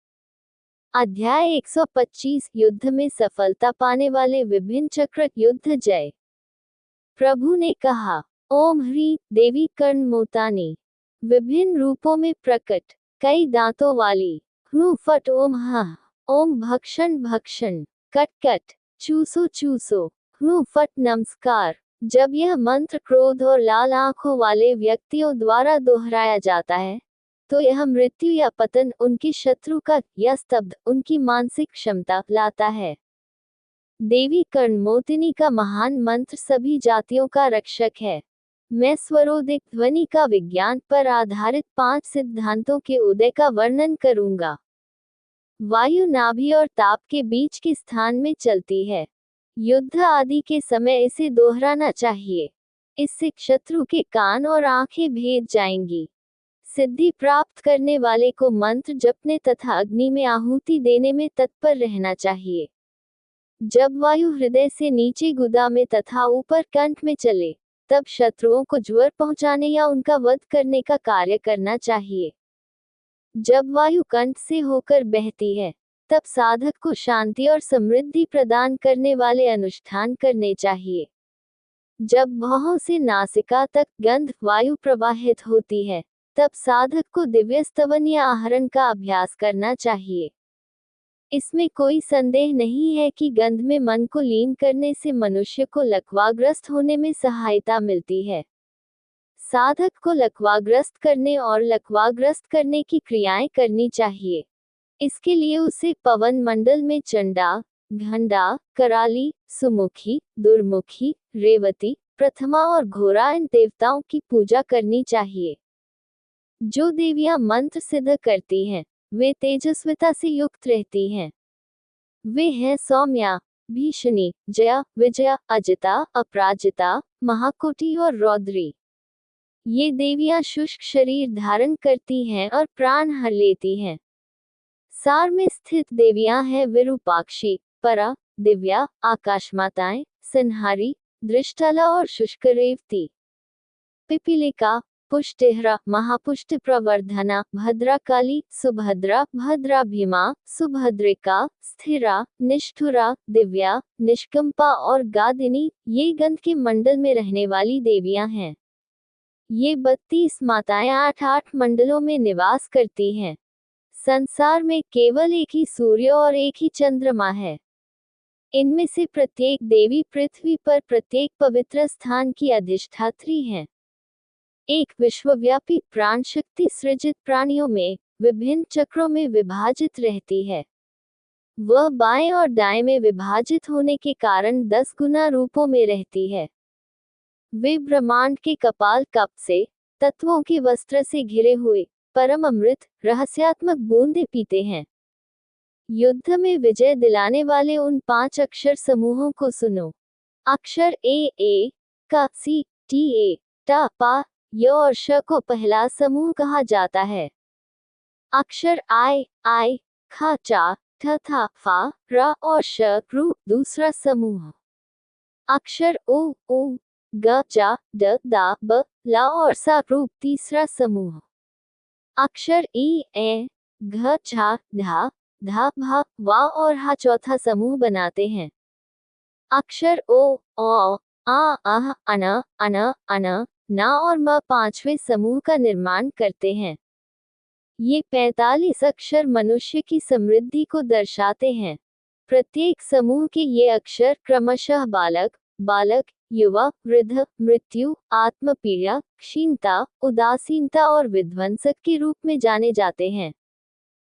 अध्याय 125 युद्ध में सफलता पाने वाले विभिन्न चक्र युद्ध जय। प्रभु ने कहा, ओम ह्री देवी कर्णमोतानी, विभिन्न रूपों में प्रकट, कई दांतों वाली, ह्रू फट ओम हा, ओम भक्षण भक्षण, कट कट, चूसो चूसो, ह्रू फट नमस्कार। जब यह मंत्र क्रोध और लाल आंखों वाले व्यक्तियों द्वारा दोहराया जाता है तो यह मृत्यु या पतन उनके शत्रु का या स्तब्ध उनकी मानसिक क्षमता लाता है। देवी कर्णमोतिनी का महान मंत्र सभी जातियों का रक्षक है। मैं स्वरोदिक ध्वनि का विज्ञान पर आधारित 5 सिद्धांतों के उदय का वर्णन करूंगा। वायु नाभि और ताप के बीच के स्थान में चलती है। युद्ध आदि के समय इसे दोहराना चाहिए। इससे शत्रु के कान और आंखें भेद जाएंगी। सिद्धि प्राप्त करने वाले को मंत्र जपने तथा अग्नि में आहुति देने में तत्पर रहना चाहिए। जब वायु हृदय से नीचे गुदा में तथा ऊपर कंठ में चले तब शत्रुओं को ज्वर पहुंचाने या उनका वध करने का कार्य करना चाहिए। जब वायु कंठ से होकर बहती है तब साधक को शांति और समृद्धि प्रदान करने वाले अनुष्ठान करने चाहिए। जब भौहों से नासिका तक गंध वायु प्रवाहित होती है तब साधक को दिव्य स्तवन या आहरण का अभ्यास करना चाहिए। इसमें कोई संदेह नहीं है कि गंध में मन को लीन करने से मनुष्य को लकवाग्रस्त होने में सहायता मिलती है। साधक को लकवाग्रस्त करने और लकवाग्रस्त करने की क्रियाएं करनी चाहिए। इसके लिए उसे पवन मंडल में चंडा, घंडा, कराली, सुमुखी, दुर्मुखी, रेवती, प्रथमा और घोरा इन देवताओं की पूजा करनी चाहिए। जो देवियां मंत्र सिद्ध करती हैं वे तेजस्विता से युक्त रहती हैं। वे हैं सौम्या, भीषणी, जया, विजया, अजिता, अपराजिता, महाकोटि और रौद्री। ये देवियां शुष्क शरीर धारण करती हैं और प्राण हर लेती हैं। सार में स्थित देवियां हैं विरूपाक्षी, परा, दिव्या, आकाशमाताएं, संहारी, दृष्टला और शुष्क रेवती। पिपीलिका, पुष्टिहरा, महापुष्ट प्रवर्धना, भद्राकाली, सुभद्रा, भद्राभिमा, सुभद्रिका, स्थिरा, निष्ठुरा, दिव्या, निष्कंपा और गादिनी ये गंध के मंडल में रहने वाली देवियां हैं। ये 32 माताएं 8-8 मंडलों में निवास करती हैं। संसार में केवल एक ही सूर्य और एक ही चंद्रमा है। इनमें से प्रत्येक देवी पृथ्वी पर प्रत्येक पवित्र स्थान की अधिष्ठात्री हैं। एक विश्वव्यापी प्राण शक्ति सृजित प्राणियों में विभिन्न चक्रों में विभाजित रहती है। वह बाएं और दाएं में विभाजित होने के कारण 10 गुना रूपों में रहती है। वे ब्रह्मांड के कपाल कप से तत्वों के वस्त्र से घिरे हुए परम अमृत रहस्यात्मक बूंदे पीते हैं। युद्ध में विजय दिलाने वाले उन 5 अक्षर समूहों को सुनो। अक्षर ए का सी टी ए टा पा य और श को पहला समूह कहा जाता है। अक्षर आई खा चा ठ था फा र और श रू दूसरा समूह। अक्षर उ ग जा ड दा ब ला और सा रू तीसरा समूह। अक्षर ई ए घ छा धा धा भा वा और हा चौथा समूह बनाते हैं। अक्षर ओ आ अह अन ना और म पांचवें समूह का निर्माण करते हैं। ये 45 अक्षर मनुष्य की समृद्धि को दर्शाते हैं। प्रत्येक समूह के ये अक्षर क्रमशः बालक, युवा, वृद्ध, मृत्यु, आत्मपीड़ा, क्षीणता, उदासीनता और विध्वंसक के रूप में जाने जाते हैं।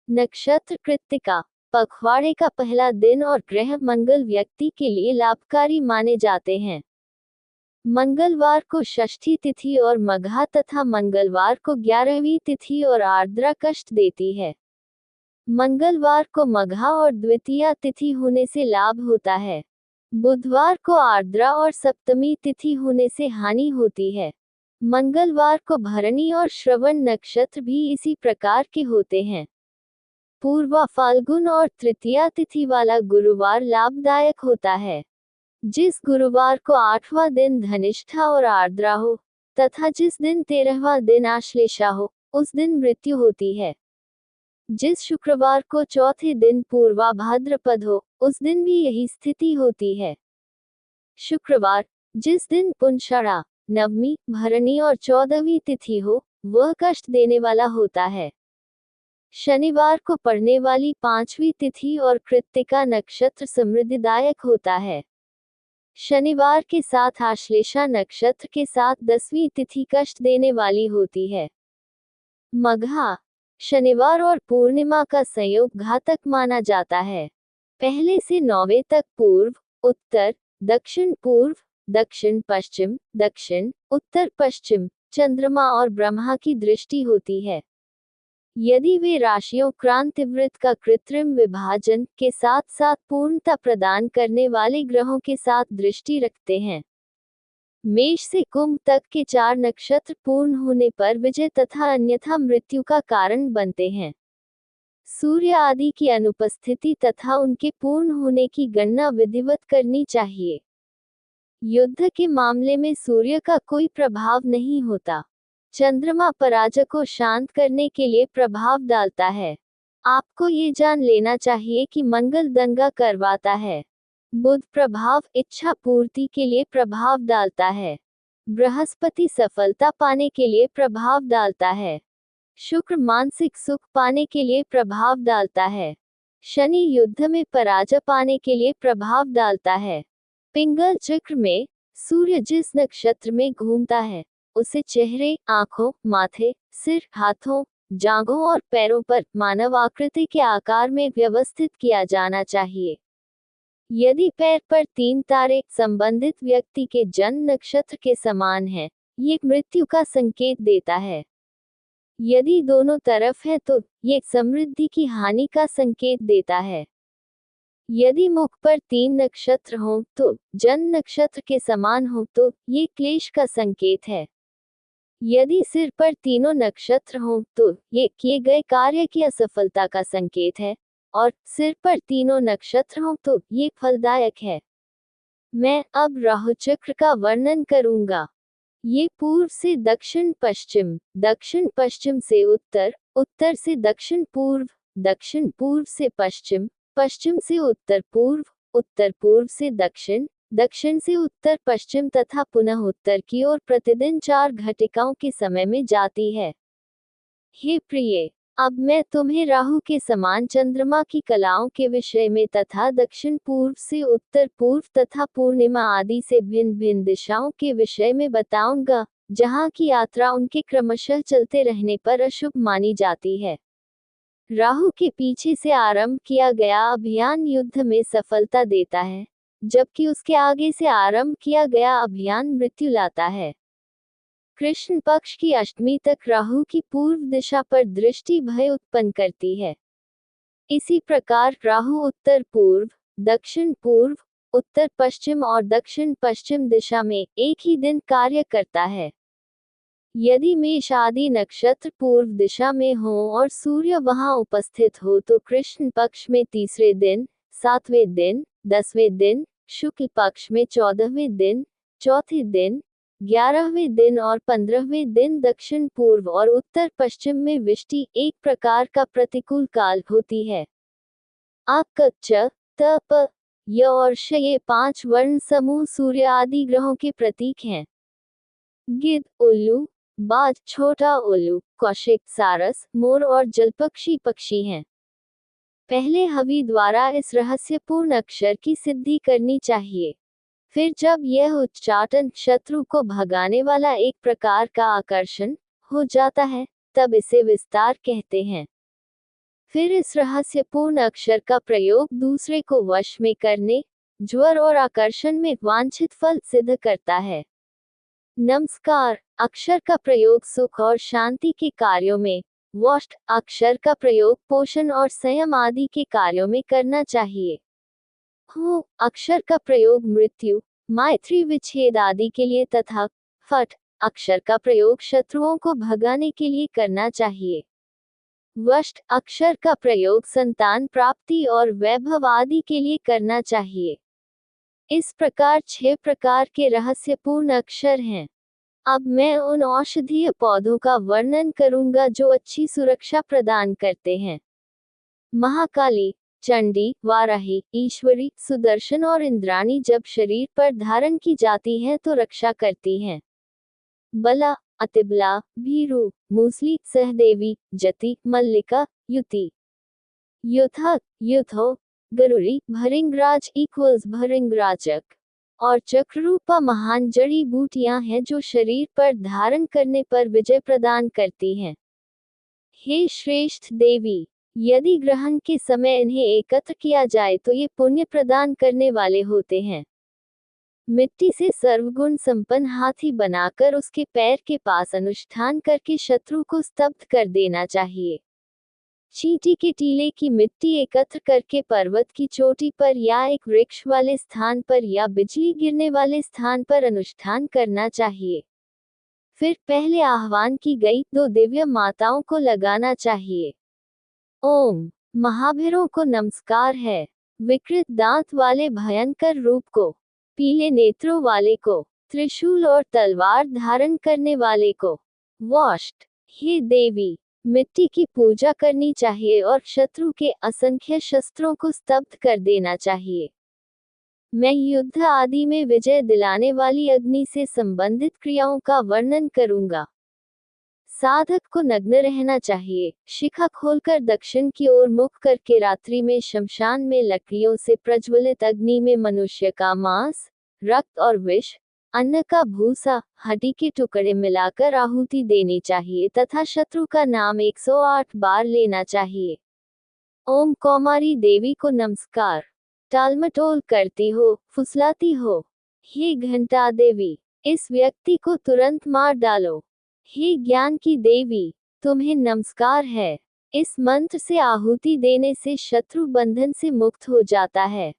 नक्षत्र कृत्तिका, पखवाड़े का पहला दिन और ग्रह मंगल व्यक्ति के लिए लाभकारी माने जाते हैं। मंगलवार को षष्ठी तिथि और मघा तथा मंगलवार को 11वीं तिथि और आर्द्रा कष्ट देती है। मंगलवार को मघा और द्वितीया तिथि होने से लाभ होता है। बुधवार को आर्द्रा और सप्तमी तिथि होने से हानि होती है। मंगलवार को भरणी और श्रवण नक्षत्र भी इसी प्रकार के होते हैं। पूर्वा फाल्गुन और तृतीया तिथि वाला गुरुवार लाभदायक होता है। जिस गुरुवार को 8वां दिन धनिष्ठा और आर्द्रा हो तथा जिस दिन 13वां दिन आश्लेषा हो, उस दिन मृत्यु होती है। जिस शुक्रवार को चौथे दिन पूर्वा भाद्रपद हो, उस दिन भी यही स्थिति होती है। शुक्रवार, जिस दिन पुंषाढ़ा, नवमी, भरणी और 14वीं तिथि हो, वह कष्ट देने वाला होता है। शनिवार को पड़ने वाली 5वीं तिथि और कृत्तिका नक्षत्र समृद्धिदायक होता है। शनिवार के साथ आश्लेषा नक्षत्र के साथ 10वीं तिथि कष्ट देने वाली होती है। मघा, शनिवार और पूर्णिमा का संयोग घातक माना जाता है। पहले से 9वें तक पूर्व, उत्तर, दक्षिण पूर्व, दक्षिण पश्चिम, दक्षिण, उत्तर पश्चिम, चंद्रमा और ब्रह्मा की दृष्टि होती है। यदि वे राशियों क्रांतिवृत्त का कृत्रिम विभाजन के साथ साथ पूर्णता प्रदान करने वाले ग्रहों के साथ दृष्टि रखते हैं। मेष से कुंभ तक के 4 नक्षत्र पूर्ण होने पर विजय तथा अन्यथा मृत्यु का कारण बनते हैं। सूर्य आदि की अनुपस्थिति तथा उनके पूर्ण होने की गणना विधिवत करनी चाहिए। युद्ध के मामले में सूर्य का कोई प्रभाव नहीं होता। चंद्रमा पराजय को शांत करने के लिए प्रभाव डालता है। आपको ये जान लेना चाहिए कि मंगल दंगा करवाता है। बुध प्रभाव इच्छा पूर्ति के लिए प्रभाव डालता है। बृहस्पति सफलता पाने के लिए प्रभाव डालता है। शुक्र मानसिक सुख पाने के लिए प्रभाव डालता है। शनि युद्ध में पराजय पाने के लिए प्रभाव डालता है। पिंगल चक्र में सूर्य जिस नक्षत्र में घूमता है, उसे चेहरे, आंखों, माथे, सिर, हाथों, जांघों और पैरों पर मानव आकृति के आकार में व्यवस्थित किया जाना चाहिए। यदि पैर पर 3 तारे संबंधित व्यक्ति के जन्म नक्षत्र के समान हैं, ये मृत्यु का संकेत देता है। यदि दोनों तरफ है तो ये समृद्धि की हानि का संकेत देता है। यदि मुख पर 3 नक्षत्र हों तो जन्म नक्षत्र के समान हो तो ये क्लेश का संकेत है। यदि सिर पर तीनों नक्षत्र हों तो ये किए गए कार्य की असफलता का संकेत है, और सिर पर तीनों नक्षत्र हों तो ये फलदायक है। मैं अब राहु चक्र का वर्णन करूंगा। ये पूर्व से दक्षिण पश्चिम, दक्षिण पश्चिम से उत्तर, उत्तर से दक्षिण पूर्व, दक्षिण पूर्व से पश्चिम, पश्चिम से उत्तर पूर्व, उत्तर पूर्व से दक्षिण, दक्षिण से उत्तर पश्चिम तथा पुनः उत्तर की ओर प्रतिदिन 4 घटिकाओं के समय में जाती है। हे प्रिय, अब मैं तुम्हें राहु के समान चंद्रमा की कलाओं के विषय में तथा दक्षिण पूर्व से उत्तर पूर्व तथा पूर्णिमा आदि से भिन्न भिन्न दिशाओं के विषय में बताऊंगा, जहाँ की यात्रा उनके क्रमशः चलते रहने पर अशुभ मानी जाती है। राहु के पीछे से आरंभ किया गया अभियान युद्ध में सफलता देता है, जबकि उसके आगे से आरंभ किया गया अभियान मृत्यु लाता है। कृष्ण पक्ष की अष्टमी तक राहु की पूर्व दिशा पर दृष्टि भय उत्पन्न करती है। इसी प्रकार राहु उत्तर पूर्व, दक्षिण पूर्व, उत्तर पश्चिम और दक्षिण पश्चिम दिशा में एक ही दिन कार्य करता है। यदि मेष आदि नक्षत्र पूर्व दिशा में हो और सूर्य वहां उपस्थित हो तो कृष्ण पक्ष में तीसरे दिन, 7वें दिन, 10वें दिन, शुक्ल पक्ष में 14वें दिन, चौथे दिन, 11वें दिन और 15वें दिन दक्षिण पूर्व और उत्तर पश्चिम में विष्टि एक प्रकार का प्रतिकूल काल होती है। आप च, त, प, य और श ये 5 वर्ण समूह सूर्य आदि ग्रहों के प्रतीक हैं। गिद्ध, उल्लू, बाज, छोटा उल्लू, कौशिक, सारस, मोर और जलपक्षी पक्षी हैं। पहले हवि द्वारा इस रहस्यपूर्ण अक्षर की सिद्धि करनी चाहिए। फिर जब यह उच्चाटन शत्रु को भगाने वाला एक प्रकार का आकर्षण हो जाता है, तब इसे विस्तार कहते हैं। फिर इस रहस्यपूर्ण अक्षर का प्रयोग दूसरे को वश में करने, ज्वर और आकर्षण में वांछित फल सिद्ध करता है। नमस्कार। अक्षर का प्रयोग सुख और शांति के कार्यों में, वोष्ठ अक्षर का प्रयोग पोषण और संयम आदि के कार्यों में करना चाहिए। हूँ अक्षर का प्रयोग मृत्यु, मैत्री विच्छेद आदि के लिए तथा फट अक्षर का प्रयोग शत्रुओं को भगाने के लिए करना चाहिए। वष्ट अक्षर का प्रयोग संतान प्राप्ति और वैभव आदि के लिए करना चाहिए। इस प्रकार 6 प्रकार के रहस्यपूर्ण अक्षर हैं। अब मैं उन औषधीय पौधों का वर्णन करूंगा जो अच्छी सुरक्षा प्रदान करते हैं। महाकाली, चंडी, वाराही, ईश्वरी, सुदर्शन और इंद्राणी जब शरीर पर धारण की जाती हैं तो रक्षा करती हैं। बला, अतिबला, भीरू, मूसली, सहदेवी, जति, मल्लिका, युति, युथक, युथो, गरुड़ी, भरिंगराज इक्वल्स भरिंगराजक और चक्ररूपा महान जड़ी बूटियां हैं जो शरीर पर धारण करने पर विजय प्रदान करती हैं। हे श्रेष्ठ देवी, यदि ग्रहण के समय इन्हें एकत्र किया जाए तो ये पुण्य प्रदान करने वाले होते हैं। मिट्टी से सर्वगुण संपन्न हाथी बनाकर उसके पैर के पास अनुष्ठान करके शत्रु को स्तब्ध कर देना चाहिए। चींटी के टीले की मिट्टी एकत्र करके पर्वत की चोटी पर या एक वृक्ष वाले स्थान पर या बिजली गिरने वाले स्थान पर अनुष्ठान करना चाहिए। फिर पहले आह्वान की गई 2 दिव्य माताओं को लगाना चाहिए। ओम। महाभीरों को नमस्कार है। विकृत दांत वाले भयंकर रूप को, पीले नेत्रों वाले को, त्रिशूल और तलवार धारण करने वाले को, वॉष्ट। हे देवी, मिट्टी की पूजा करनी चाहिए और शत्रु के असंख्य शस्त्रों को स्तब्ध कर देना चाहिए। मैं युद्ध आदि में विजय दिलाने वाली अग्नि से संबंधित क्रियाओं का वर्णन करूंगा। साधक को नग्न रहना चाहिए, शिखा खोलकर दक्षिण की ओर मुख करके रात्रि में शमशान में लकड़ियों से प्रज्वलित अग्नि में मनुष्य का मांस, रक्त और विष, अन्न का भूसा, हड्डी के टुकड़े मिलाकर आहुति देनी चाहिए तथा शत्रु का नाम 108 बार लेना चाहिए। ओम। कौमारी देवी को नमस्कार। टालमटोल करती हो, फुसलाती हो। हे घंटा देवी, इस व्यक्ति को तुरंत मार डालो। हे ज्ञान की देवी, तुम्हें नमस्कार है। इस मंत्र से आहुति देने से शत्रु बंधन से मुक्त हो जाता है।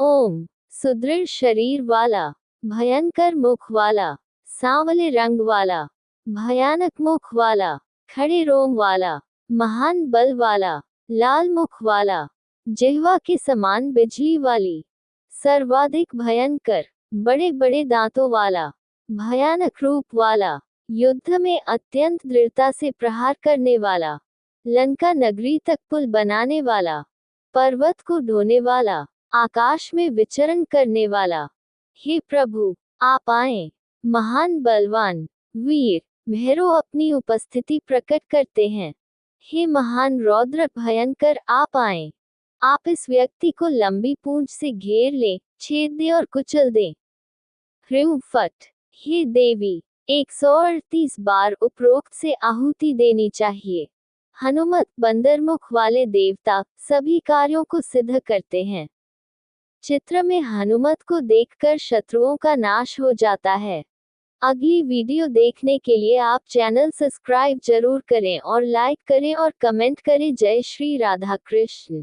ओम। सुदृढ़ शरीर वाला, भयंकर मुख वाला, सांवले रंग वाला, भयानक मुख वाला, खड़े रोम वाला, महान बल वाला, लाल मुख वाला, जिह्वा के समान बिजली वाली, सर्वाधिक भयंकर, बड़े बड़े दांतों वाला, भयानक रूप वाला, युद्ध में अत्यंत दृढ़ता से प्रहार करने वाला, लंका नगरी तक पुल बनाने वाला, पर्वत को ढोने वाला, आकाश में विचरण करने वाला। हे प्रभु, आप आए। महान बलवान, वीर, भैरव अपनी उपस्थिति प्रकट करते हैं। हे महान रौद्र भयंकर, आप आए। आप इस व्यक्ति को लंबी पूंछ से घेर ले, छेद दे और कुचल दे। ह्रीं फट। हे देवी, 138 बार उपरोक्त से आहुति देनी चाहिए। हनुमत, बंदरमुख वाले देवता, सभी कार्यों को सिद्ध करते हैं। चित्र में हनुमत को देखकर शत्रुओं का नाश हो जाता है। अगली वीडियो देखने के लिए आप चैनल सब्सक्राइब जरूर करें और लाइक करें और कमेंट करें। जय श्री राधा कृष्ण।